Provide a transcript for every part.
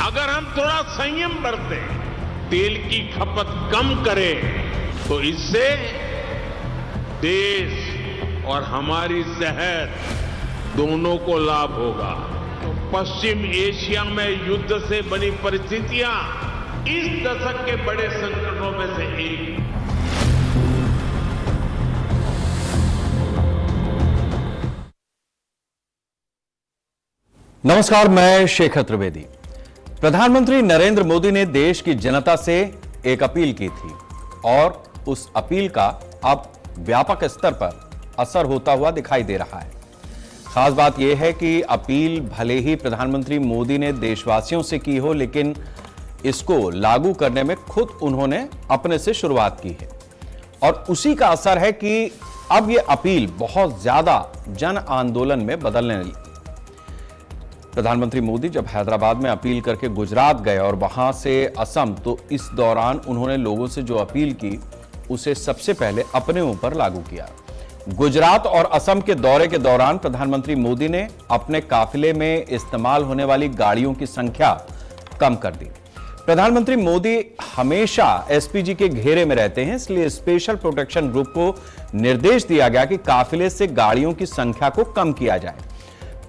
अगर हम थोड़ा संयम बरतें, तेल की खपत कम करें, तो इससे देश और हमारी सेहत दोनों को लाभ होगा। तो पश्चिम एशिया में युद्ध से बनी परिस्थितियां इस दशक के बड़े संकटों में से एक। नमस्कार, मैं शेखर त्रिवेदी। प्रधानमंत्री नरेंद्र मोदी ने देश की जनता से एक अपील की थी और उस अपील का अब व्यापक स्तर पर असर होता हुआ दिखाई दे रहा है। खास बात यह है कि अपील भले ही प्रधानमंत्री मोदी ने देशवासियों से की हो, लेकिन इसको लागू करने में खुद उन्होंने अपने से शुरुआत की है और उसी का असर है कि अब यह अपील बहुत ज्यादा जन आंदोलन में बदलने लगी। प्रधानमंत्री मोदी जब हैदराबाद में अपील करके गुजरात गए और वहां से असम, तो इस दौरान उन्होंने लोगों से जो अपील की उसे सबसे पहले अपने ऊपर लागू किया। गुजरात और असम के दौरे के दौरान प्रधानमंत्री मोदी ने अपने काफिले में इस्तेमाल होने वाली गाड़ियों की संख्या कम कर दी। प्रधानमंत्री मोदी हमेशा एसपीजी के घेरे में रहते हैं, इसलिए स्पेशल प्रोटेक्शन ग्रुप को निर्देश दिया गया कि काफिले से गाड़ियों की संख्या को कम किया जाए।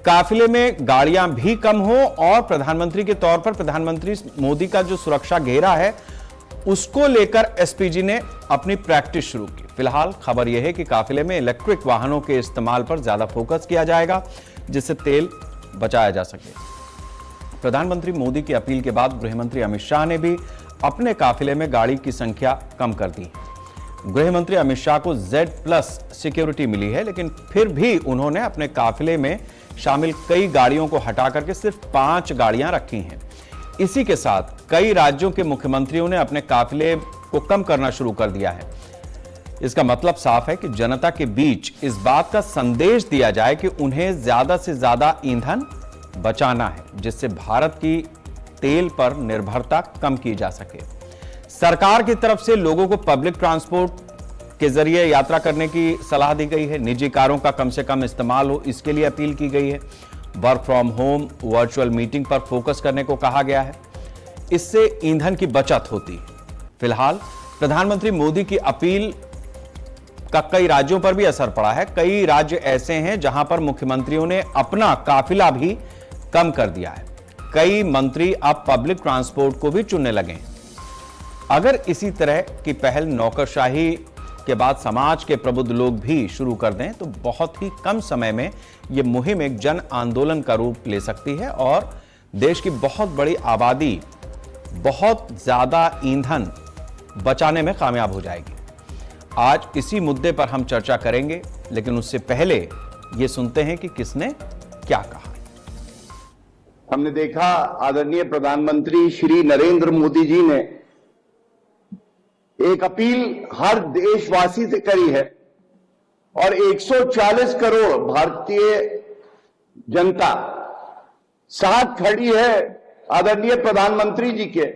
काफिले में गाड़ियां भी कम हो और प्रधानमंत्री के तौर पर प्रधानमंत्री मोदी का जो सुरक्षा घेरा है उसको लेकर एसपीजी ने अपनी प्रैक्टिस शुरू की। फिलहाल खबर यह है कि काफिले में इलेक्ट्रिक वाहनों के इस्तेमाल पर ज्यादा फोकस किया जाएगा, जिससे तेल बचाया जा सके। प्रधानमंत्री मोदी की अपील के बाद गृहमंत्री अमित शाह ने भी अपने काफिले में गाड़ी की संख्या कम कर दी। गृहमंत्री अमित शाह को Z+ सिक्योरिटी मिली है, लेकिन फिर भी उन्होंने अपने काफिले में शामिल कई गाड़ियों को हटा करके सिर्फ 5 गाड़ियां रखी हैं। इसी के साथ कई राज्यों के मुख्यमंत्रियों ने अपने काफिले को कम करना शुरू कर दिया है। इसका मतलब साफ है कि जनता के बीच इस बात का संदेश दिया जाए कि उन्हें ज्यादा से ज्यादा ईंधन बचाना है, जिससे भारत की तेल पर निर्भरता कम की जा सके। सरकार की तरफ से लोगों को पब्लिक ट्रांसपोर्ट के जरिए यात्रा करने की सलाह दी गई है। निजी कारों का कम से कम इस्तेमाल हो, इसके लिए अपील की गई है। Work from home, virtual meeting पर फोकस करने को कहा गया है। इससे ईंधन की बचत होती है। फिलहाल प्रधानमंत्री मोदी की अपील का कई राज्यों पर भी असर पड़ा है। कई राज्य ऐसे हैं जहां पर मुख्यमंत्रियों ने अपना काफिला भी कम कर दिया है। कई मंत्री अब पब्लिक ट्रांसपोर्ट को भी चुनने लगे हैं। अगर इसी तरह की पहल नौकरशाही के बाद समाज के प्रबुद्ध लोग भी शुरू कर दें तो बहुत ही कम समय में यह मुहिम एक जन आंदोलन का रूप ले सकती है और देश की बहुत बड़ी आबादी बहुत ज्यादा ईंधन बचाने में कामयाब हो जाएगी। आज इसी मुद्दे पर हम चर्चा करेंगे, लेकिन उससे पहले यह सुनते हैं कि किसने क्या कहा। हमने देखा आदरणीय प्रधानमंत्री श्री नरेंद्र मोदी जी ने एक अपील हर देशवासी से करी है और 140 करोड़ भारतीय जनता साथ खड़ी है आदरणीय प्रधानमंत्री जी के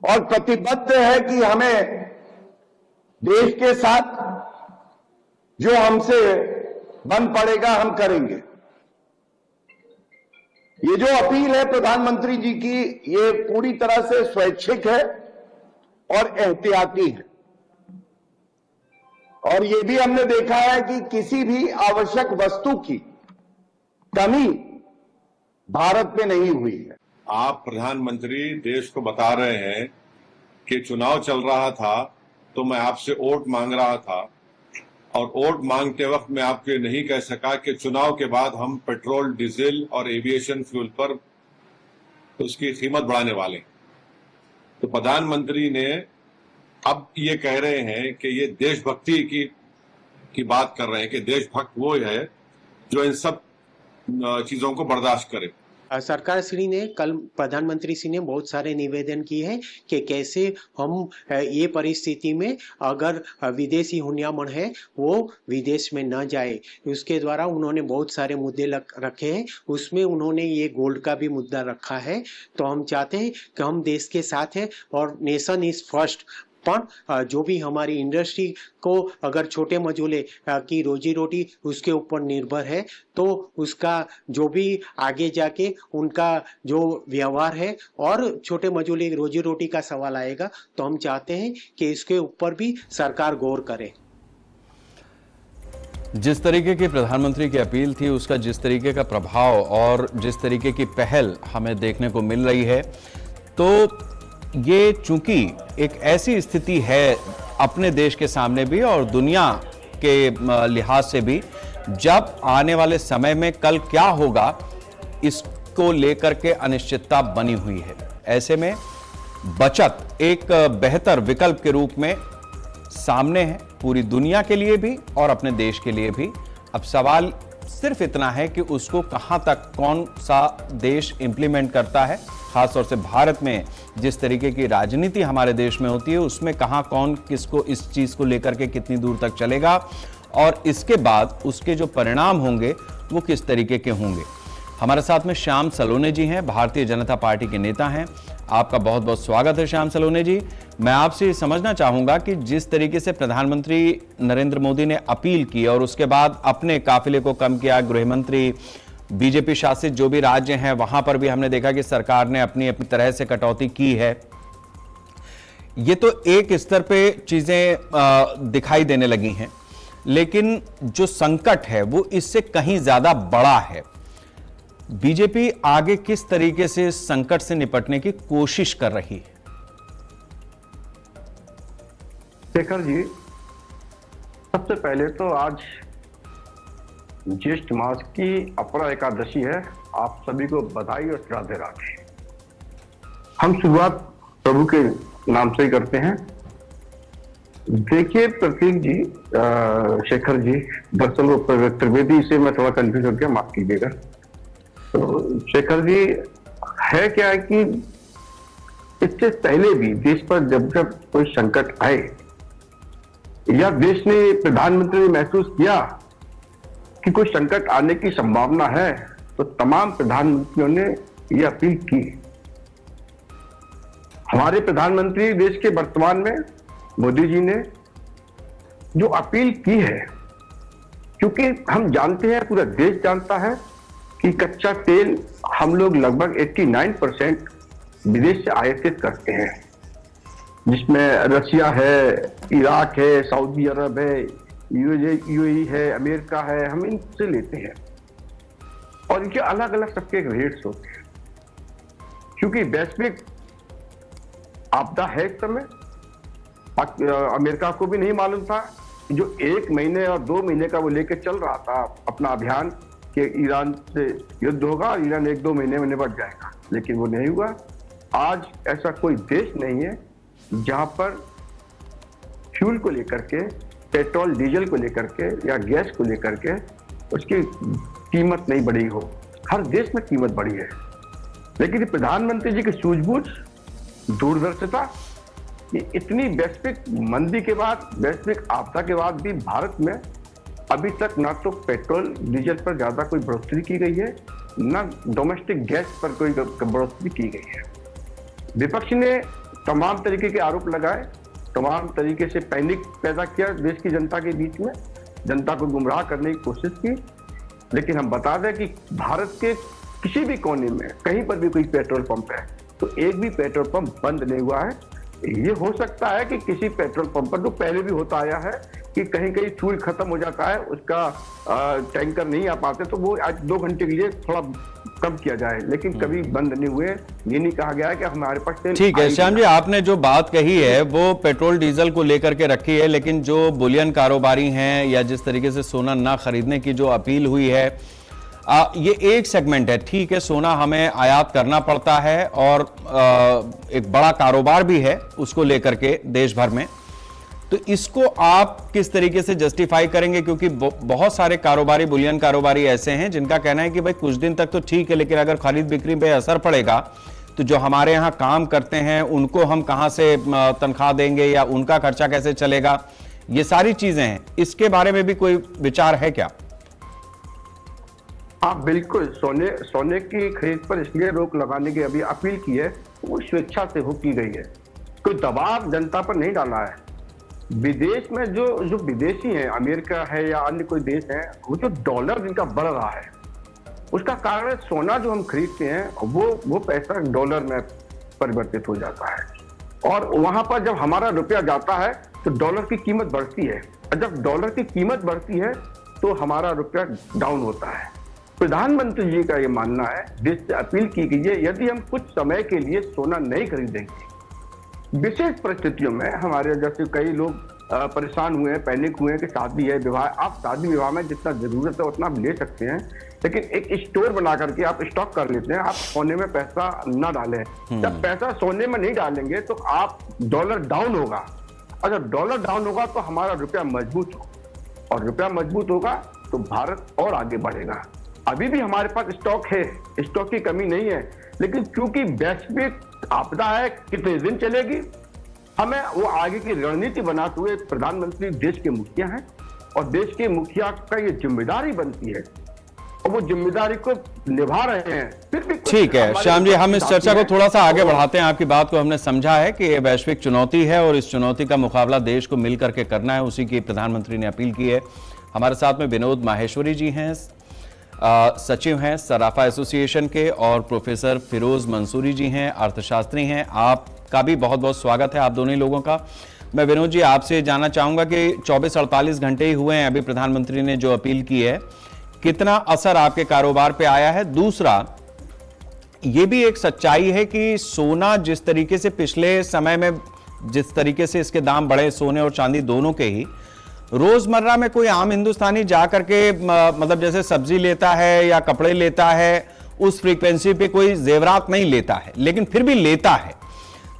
और प्रतिबद्ध है कि हमें देश के साथ जो हमसे बन पड़ेगा हम करेंगे। ये जो अपील है प्रधानमंत्री जी की, ये पूरी तरह से स्वैच्छिक है और एहतियाती है और ये भी हमने देखा है कि किसी भी आवश्यक वस्तु की कमी भारत में नहीं हुई है। आप प्रधानमंत्री देश को बता रहे हैं कि चुनाव चल रहा था तो मैं आपसे वोट मांग रहा था और वोट मांगते वक्त मैं आपको नहीं कह सका कि चुनाव के बाद हम पेट्रोल, डीजल और एविएशन फ्यूल पर उसकी कीमत बढ़ाने वाले हैं। तो प्रधानमंत्री ने अब ये कह रहे हैं कि ये देशभक्ति की बात कर रहे हैं कि देशभक्त वो है जो इन सब चीजों को बर्दाश्त करे। सरकार श्री ने कल प्रधानमंत्री श्री ने बहुत सारे निवेदन किए हैं कि कैसे हम ये परिस्थिति में अगर विदेशी हुनियामन है वो विदेश में न जाए, उसके द्वारा उन्होंने बहुत सारे मुद्दे रखे हैं। उसमें उन्होंने ये गोल्ड का भी मुद्दा रखा है। तो हम चाहते हैं कि हम देश के साथ हैं और नेशन इज फर्स्ट, पर जो भी हमारी इंडस्ट्री को अगर छोटे मजूले की रोजी रोटी उसके ऊपर निर्भर है, तो उसका जो भी आगे जाके उनका जो व्यवहार है और छोटे मजूले रोजी रोटी का सवाल आएगा, तो हम चाहते हैं कि इसके ऊपर भी सरकार गौर करे। जिस तरीके की प्रधानमंत्री की अपील थी, उसका जिस तरीके का प्रभाव और जिस तरीके की पहल हमें देखने को मिल रही है, तो ये चूंकि एक ऐसी स्थिति है अपने देश के सामने भी और दुनिया के लिहाज से भी, जब आने वाले समय में कल क्या होगा इसको लेकर के अनिश्चितता बनी हुई है। ऐसे में बचत एक बेहतर विकल्प के रूप में सामने है, पूरी दुनिया के लिए भी और अपने देश के लिए भी। अब सवाल सिर्फ इतना है कि उसको कहां तक कौन सा देश इंप्लीमेंट करता है। खासतौर से भारत में जिस तरीके की राजनीति हमारे देश में होती है, उसमें कहां कौन किसको इस चीज को लेकर के कितनी दूर तक चलेगा और इसके बाद उसके जो परिणाम होंगे वो किस तरीके के होंगे। हमारे साथ में श्याम सलोने जी हैं, भारतीय जनता पार्टी के नेता हैं। आपका बहुत बहुत स्वागत है श्याम सलोने जी। मैं आपसे समझना चाहूंगा कि जिस तरीके से प्रधानमंत्री नरेंद्र मोदी ने अपील की और उसके बाद अपने काफिले को कम किया, गृह मंत्री, बीजेपी शासित जो भी राज्य हैं वहां पर भी हमने देखा कि सरकार ने अपनी अपनी तरह से कटौती की है। ये तो एक स्तर पे चीजें दिखाई देने लगी हैं, लेकिन जो संकट है वो इससे कहीं ज्यादा बड़ा है। बीजेपी आगे किस तरीके से इस संकट से निपटने की कोशिश कर रही है? शेखर जी, सबसे पहले तो आज ज्येष्ठ मास की अपरा एकादशी है। आप सभी को बधाई और राधे राधे। हम शुरुआत प्रभु के नाम से ही करते हैं। देखिए प्रतीक जी, शेखर जी, दरअसल वो त्रिवेदी से मैं थोड़ा कंफ्यूज हो गया, माफ कीजिएगा। तो शेखर जी, है क्या है कि इससे पहले भी देश पर जब जब कोई संकट आए या देश ने, प्रधानमंत्री ने महसूस किया कि कोई संकट आने की संभावना है, तो तमाम प्रधानमंत्रियों ने यह अपील की। हमारे प्रधानमंत्री देश के वर्तमान में मोदी जी ने जो अपील की है, क्योंकि हम जानते हैं, पूरा देश जानता है कि कच्चा तेल हम लोग लगभग 89% विदेश से आयातित करते हैं, जिसमें रशिया है, इराक है, सऊदी अरब है, यूएई है, अमेरिका है, हम इनसे लेते हैं और इनके अलग अलग सबके रेट्स होते हैं। क्योंकि वैश्विक आपदा है इस समय, अमेरिका को भी नहीं मालूम था, जो 1 महीने और 2 महीने का वो लेकर चल रहा था अपना अभियान कि ईरान से युद्ध होगा, ईरान 1-2 महीने में निपट जाएगा, लेकिन वो नहीं हुआ। आज ऐसा कोई देश नहीं है जहां पर फ्यूल को लेकर के, पेट्रोल डीजल को लेकर के या गैस को लेकर के उसकी कीमत नहीं बढ़ी हो। हर देश में कीमत बढ़ी है, लेकिन प्रधानमंत्री जी की सूझबूझ, दूरदर्शिता, ये इतनी वैश्विक मंदी के बाद, वैश्विक आपदा के बाद भी भारत में अभी तक ना तो पेट्रोल डीजल पर ज्यादा कोई बढ़ोतरी की गई है, ना डोमेस्टिक गैस पर कोई बढ़ोतरी की गई है। विपक्ष ने तमाम तरीके के आरोप लगाए, तमाम तरीके से पैनिक पैदा किया देश की जनता के बीच में, जनता को गुमराह करने की कोशिश की। लेकिन हम बता दें कि भारत के किसी भी कोने में कहीं पर भी कोई पेट्रोल पंप है तो एक भी पेट्रोल पंप बंद नहीं हुआ है। ये हो सकता है कि किसी पेट्रोल पंप पर, जो पहले भी होता आया है कि कहीं कहीं फ्यूल खत्म हो जाता है, उसका टैंकर नहीं आ पाते, तो वो आज 2 घंटे के लिए थोड़ा कम किया जाए, लेकिन कभी बंद नहीं हुए। ये नहीं कहा गया है कि हमारे पास तेल। ठीक है श्याम जी, आपने जो बात कही है वो पेट्रोल डीजल को लेकर के रखी है, लेकिन जो बुलियन कारोबारी हैं या जिस तरीके से सोना ना खरीदने की जो अपील हुई है, ये एक सेगमेंट है। ठीक है, सोना हमें आयात करना पड़ता है और एक बड़ा कारोबार भी है उसको लेकर के देश भर में, तो इसको आप किस तरीके से जस्टिफाई करेंगे? क्योंकि बहुत सारे कारोबारी, बुलियन कारोबारी ऐसे हैं जिनका कहना है कि भाई कुछ दिन तक तो ठीक है, लेकिन अगर खरीद बिक्री पे असर पड़ेगा तो जो हमारे यहाँ काम करते हैं उनको हम कहां से तनख्वाह देंगे या उनका खर्चा कैसे चलेगा, ये सारी चीजें हैं। इसके बारे में भी कोई विचार है क्या? हाँ बिल्कुल, सोने की खरीद पर इसलिए रोक लगाने की अभी अपील की है, वो स्वेच्छा से हो की गई है। कोई दबाव जनता पर नहीं डाला है। विदेश में जो विदेशी हैं, अमेरिका है या अन्य कोई देश है, वो जो डॉलर जिनका बढ़ रहा है, उसका कारण सोना जो हम खरीदते हैं वो पैसा डॉलर में परिवर्तित हो जाता है, और वहां पर जब हमारा रुपया जाता है तो डॉलर की कीमत बढ़ती है, और जब डॉलर की कीमत बढ़ती है तो हमारा रुपया डाउन होता है। प्रधानमंत्री जी का ये मानना है, देश से अपील की गई है, यदि हम कुछ समय के लिए सोना नहीं खरीदेंगे, विशेष परिस्थितियों में, हमारे जैसे कई लोग परेशान हुए हैं, पैनिक हुए हैं कि शादी है, विवाह, आप शादी विवाह में जितना जरूरत है उतना आप ले सकते हैं, लेकिन एक स्टोर बना करके आप स्टॉक कर लेते हैं, आप सोने में पैसा ना डालें। जब पैसा सोने में नहीं डालेंगे तो आप डॉलर डाउन होगा, और जब डॉलर डाउन होगा तो हमारा रुपया मजबूत हो, और रुपया मजबूत होगा तो भारत और आगे बढ़ेगा। अभी भी हमारे पास स्टॉक है, स्टॉक की कमी नहीं है, लेकिन क्योंकि वैश्विक आपदा है, कितने दिन चलेगी, हमें वो आगे की रणनीति बनाते हुए, प्रधानमंत्री देश के मुखिया हैं और देश के मुखिया का ये जिम्मेदारी बनती है और वो जिम्मेदारी को निभा रहे हैं। फिर भी ठीक है श्याम जी, हम इस चर्चा को थोड़ा सा आगे बढ़ाते हैं। आपकी बात को हमने समझा है कि ये वैश्विक चुनौती है और इस चुनौती का मुकाबला देश को मिलकर के करना है, उसी की प्रधानमंत्री ने अपील की है। हमारे साथ में विनोद माहेश्वरी जी हैं, सचिव हैं सराफा एसोसिएशन के, और प्रोफेसर फिरोज मंसूरी जी हैं, अर्थशास्त्री हैं। आपका भी बहुत बहुत स्वागत है, आप दोनों ही लोगों का। मैं विनोद जी आपसे जानना चाहूंगा कि 24-48 घंटे ही हुए हैं अभी प्रधानमंत्री ने जो अपील की है, कितना असर आपके कारोबार पे आया है? दूसरा, ये भी एक सच्चाई है कि सोना जिस तरीके से पिछले समय में जिस तरीके से इसके दाम बढ़े, सोने और चांदी दोनों के ही, रोजमर्रा में कोई आम हिंदुस्तानी जाकर के मतलब जैसे सब्जी लेता है या कपड़े लेता है, उस फ्रीक्वेंसी पे कोई जेवरात नहीं लेता है, लेकिन फिर भी लेता है।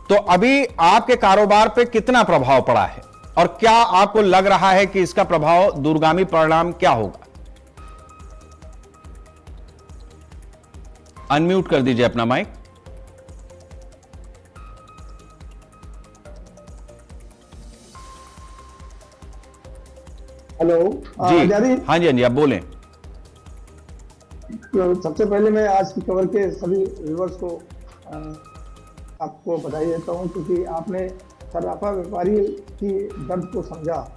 तो अभी आपके कारोबार पे कितना प्रभाव पड़ा है और क्या आपको लग रहा है कि इसका प्रभाव दूरगामी परिणाम क्या होगा? अनम्यूट कर दीजिए अपना माइक। हेलो जी, हाँ जी, आप बोलें। तो सबसे पहले मैं आज की खबर के सभी व्यूअर्स को आपको बधाई देता हूं, क्योंकि आपने सराफा व्यापारी की दर्द को समझा।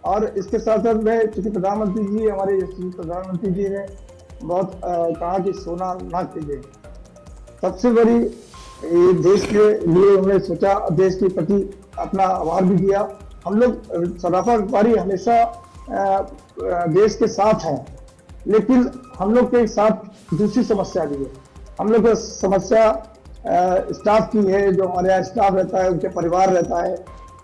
और इसके साथ साथ मैं, क्योंकि प्रधानमंत्री जी, हमारे प्रधानमंत्री जी ने बहुत कहा कि सोना ना खरीदें, सबसे बड़ी ये देश के लिए उन्होंने सोचा, देश के प्रति अपना आभार भी दिया। हम लोग सराफा व्यापारी हमेशा देश के साथ हैं, लेकिन हम लोग के साथ दूसरी समस्या भी है। हम लोग की समस्या स्टाफ की है, जो हमारे यहाँ स्टाफ रहता है, उनके परिवार रहता है,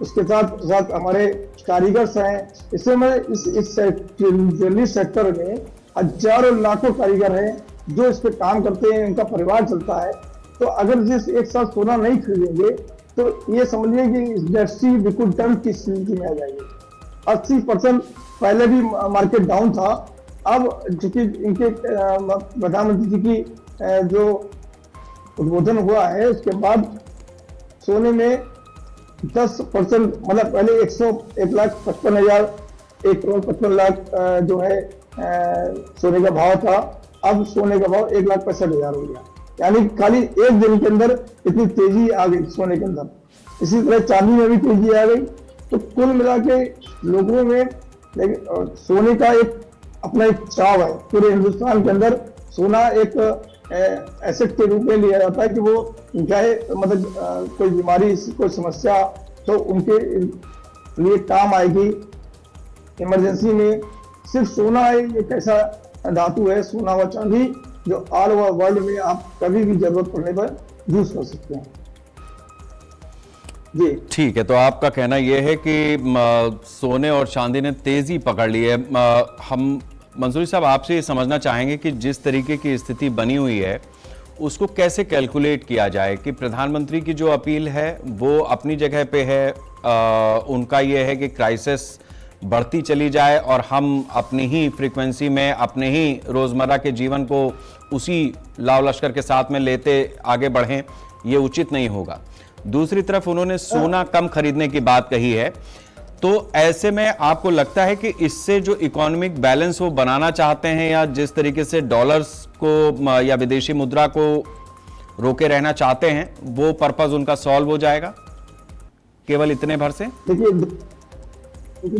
उसके साथ साथ हमारे कारीगर्स हैं। इससे मैं इस ज्वेलरी सेक्टर में हजारों लाखों कारीगर हैं जो इस पे काम करते हैं, उनका परिवार चलता है। तो अगर जिस एक साथ सोना नहीं खरीदेंगे तो ये समझिए कि इंडस्ट्री बिल्कुल डल की स्थिति में आ जाएगी। 80% पहले भी मार्केट डाउन था, अब चूंकि इनके प्रधानमंत्री जी की जो उद्बोधन हुआ है, उसके बाद सोने में 10%, मतलब पहले 1,55,000 1,55,00,000 जो है सोने का भाव था, अब सोने का भाव 1,65,000 हो गया। यानी खाली एक दिन के अंदर इतनी तेजी आ गई सोने के अंदर। इसी तरह चांदी में भी तेजी आ गई। तो कुल मिला के लोगों में सोने का एक अपना एक चाव है। पूरे हिंदुस्तान के अंदर सोना एक एसेट के रूप में लिया जाता है कि वो चाहे मतलब कोई बीमारी, कोई समस्या तो उनके लिए काम आएगी। इमरजेंसी में सिर्फ सोना एक ऐसा धातु है, सोना व चांदी, जो ऑल ओवर वर्ल्ड में आप कभी भी जरूरत पड़ने पर यूज कर सकते हैं। जी ठीक है, तो आपका कहना यह है कि सोने और चांदी ने तेजी पकड़ ली है। हम मंसूरी साहब आपसे ये समझना चाहेंगे कि जिस तरीके की स्थिति बनी हुई है उसको कैसे कैलकुलेट किया जाए कि प्रधानमंत्री की जो अपील है वो अपनी जगह पे है, उनका ये है कि क्राइसिस बढ़ती चली जाए और हम अपनी ही फ्रीक्वेंसी में अपने ही रोज़मर्रा के जीवन को उसी लाव लश्कर के साथ में लेते आगे बढ़ें, ये उचित नहीं होगा। दूसरी तरफ उन्होंने सोना कम खरीदने की बात कही है, तो ऐसे में आपको लगता है कि इससे जो इकोनॉमिक बैलेंस वो बनाना चाहते हैं या जिस तरीके से डॉलर्स को या विदेशी मुद्रा को रोके रहना चाहते हैं, वो पर्पस उनका सॉल्व हो जाएगा? केवल इतने भर से? देखिए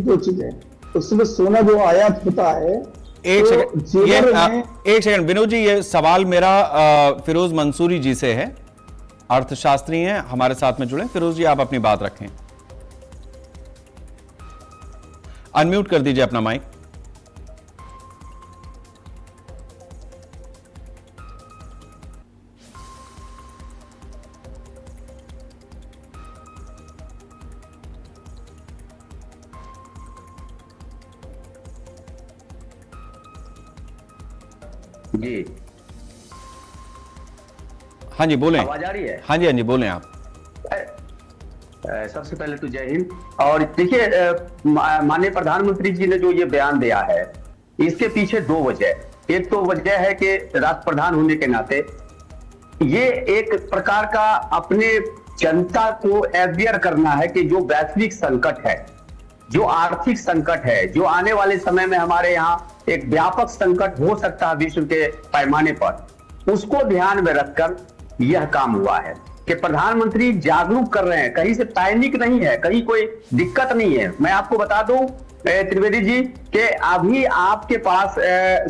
दो चीजें, उसमें सोना जो आयात होता है, एक तो सेकंड विनोद जी, ये सवाल मेरा फिरोज मंसूरी जी से है, अर्थशास्त्री हैं, हमारे साथ में जुड़े। फिरोज जी, आप अपनी बात रखें, अनम्यूट कर दीजिए अपना माइक। जी, हाँ जी बोलें। आवाज आ रही है? हाँ जी बोलें आप। सबसे पहले तो जय हिंद। और देखिए, माननीय प्रधानमंत्री जी ने जो ये बयान दिया है, इसके पीछे दो वजह। एक तो वजह है कि राष्ट्र प्रधान होने के नाते ये एक प्रकार का अपने जनता को अवेयर करना है कि जो वैश्विक संकट है, जो आर्थिक संकट है, जो आने वाले समय में हमारे यहाँ एक व्यापक संकट हो सकता है विश्व के पैमाने पर, उसको ध्यान में रखकर यह काम हुआ है कि प्रधानमंत्री जागरूक कर रहे हैं। कहीं से पैनिक नहीं है, कहीं कोई दिक्कत नहीं है। मैं आपको बता दूं त्रिवेदी जी कि अभी आपके पास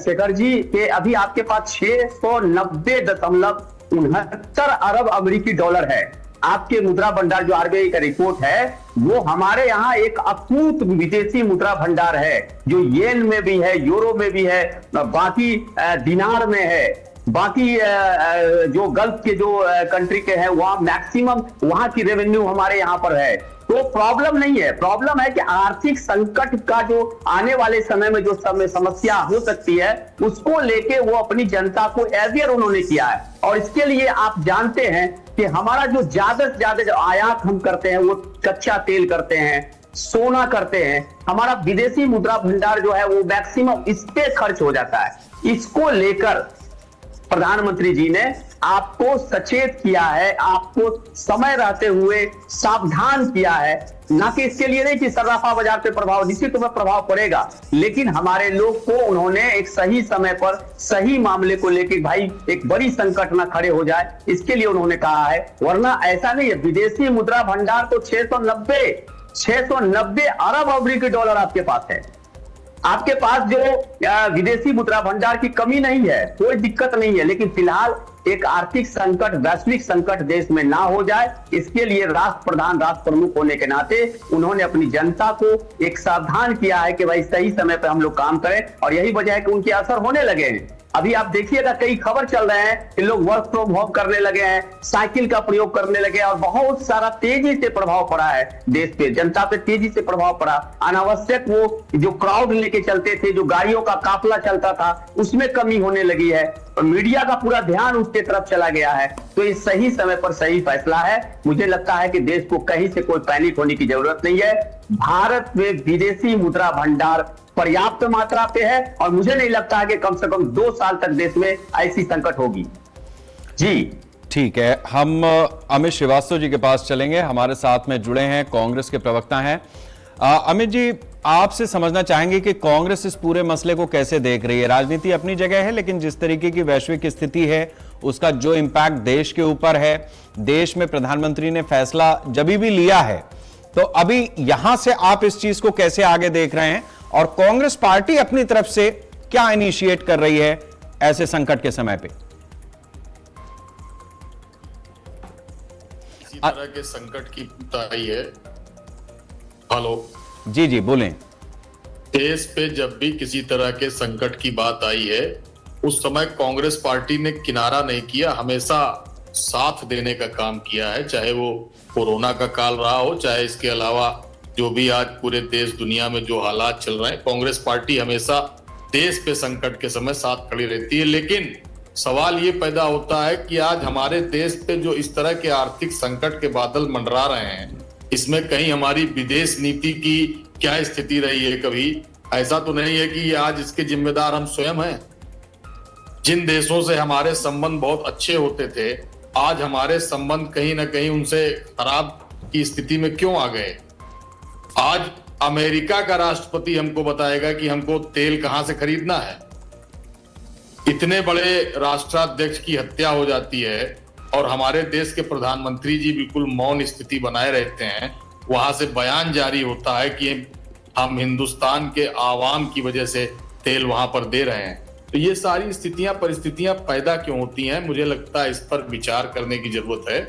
शेखर जी के अभी आपके पास 690.69 अरब अमेरिकी डॉलर है। आपके मुद्रा भंडार जो आरबीआई का रिपोर्ट है, वो हमारे यहाँ एक अकूत विदेशी मुद्रा भंडार है, जो येन में भी है, यूरो में भी है, बाकी दिनार में है, बाकी जो गल्फ के जो कंट्री के हैं वहां मैक्सिमम वहां की रेवेन्यू हमारे यहाँ पर है। तो प्रॉब्लम नहीं है। प्रॉब्लम है कि आर्थिक संकट का जो आने वाले समय में जो समस्या हो सकती है, उसको लेके वो अपनी जनता को अवेयर उन्होंने किया है। और इसके लिए आप जानते हैं कि हमारा जो ज्यादा से ज्यादा जो आयात हम करते हैं, वो कच्चा तेल करते हैं, सोना करते हैं। हमारा विदेशी मुद्रा भंडार जो है वो मैक्सिमम इस पे खर्च हो जाता है। इसको लेकर प्रधानमंत्री जी ने आपको सचेत किया है, आपको समय रहते हुए सावधान किया है। ना कि इसके लिए नहीं कि सर्राफा बाजार पे प्रभाव, निश्चित में प्रभाव पड़ेगा, लेकिन हमारे लोग को उन्होंने एक सही समय पर सही मामले को लेकर भाई एक बड़ी संकट ना खड़े हो जाए, इसके लिए उन्होंने कहा है। वरना ऐसा नहीं है। विदेशी मुद्रा भंडार तो 690 अरब अमेरिकी डॉलर आपके पास है। आपके पास जो विदेशी मुद्रा भंडार की कमी नहीं है, कोई दिक्कत नहीं है, लेकिन फिलहाल एक आर्थिक संकट, वैश्विक संकट देश में ना हो जाए, इसके लिए राष्ट्र प्रधान, राष्ट्र प्रमुख होने के नाते उन्होंने अपनी जनता को एक सावधान किया है कि भाई सही समय पर हम लोग काम करें। और यही वजह है कि उनके असर होने लगे हैं। अभी आप देखिएगा, कई खबर चल रहे हैं कि लोग वर्क फ्रॉम होम करने लगे हैं, साइकिल का प्रयोग करने लगे, और बहुत सारा तेजी से प्रभाव पड़ा है देश पे, जनता पे तेजी से प्रभाव पड़ा। अनावश्यक वो जो क्राउड लेके चलते थे, जो गाड़ियों का काफिला चलता था, उसमें कमी होने लगी है। मीडिया का पूरा ध्यान उसके तरफ चला गया है। तो ये सही समय पर सही फैसला है। मुझे लगता है कि देश को कहीं से कोई पैनिक होने की जरूरत नहीं है। भारत में विदेशी मुद्रा भंडार पर्याप्त मात्रा पे है, और मुझे नहीं लगता है कि कम से कम 2 साल तक देश में ऐसी संकट होगी। जी ठीक है, हम अमित श्रीवास्तव जी के पास चलेंगे, हमारे साथ में जुड़े हैं, कांग्रेस के प्रवक्ता हैं। अमित जी, आपसे समझना चाहेंगे कि कांग्रेस इस पूरे मसले को कैसे देख रही है। राजनीति अपनी जगह है, लेकिन जिस तरीके की वैश्विक स्थिति है, उसका जो इंपैक्ट देश के ऊपर है, देश में प्रधानमंत्री ने फैसला जब भी लिया है, तो अभी यहां से आप इस चीज को कैसे आगे देख रहे हैं, और कांग्रेस पार्टी अपनी तरफ से क्या इनिशिएट कर रही है ऐसे संकट के समय पे? इसी तरह के संकट की आई है। हेलो जी बोलें। देश पे जब भी किसी तरह के संकट की बात आई है, उस समय कांग्रेस पार्टी ने किनारा नहीं किया, हमेशा साथ देने का काम किया है। चाहे वो कोरोना का काल रहा हो, चाहे इसके अलावा जो भी आज पूरे देश दुनिया में जो हालात चल रहे हैं, कांग्रेस पार्टी हमेशा देश पे संकट के समय साथ खड़ी रहती है। लेकिन सवाल ये पैदा होता है कि आज हमारे देश पे जो इस तरह के आर्थिक संकट के बादल मंडरा रहे हैं, इसमें कहीं हमारी विदेश नीति की क्या स्थिति रही है? कभी ऐसा तो नहीं है कि आज इसके जिम्मेदार हम स्वयं हैं? जिन देशों से हमारे संबंध बहुत अच्छे होते थे, आज हमारे संबंध कहीं ना कहीं उनसे खराब की स्थिति में क्यों आ गए? आज अमेरिका का राष्ट्रपति हमको बताएगा कि हमको तेल कहां से खरीदना है। इतने बड़े राष्ट्राध्यक्ष की हत्या हो जाती है और हमारे देश के प्रधानमंत्री जी बिल्कुल मौन स्थिति बनाए रहते हैं। वहां से बयान जारी होता है कि हम हिंदुस्तान के आवाम की वजह से तेल वहां पर दे रहे हैं। तो ये सारी स्थितियां परिस्थितियां पैदा क्यों होती हैं, मुझे लगता है इस पर विचार करने की जरूरत है।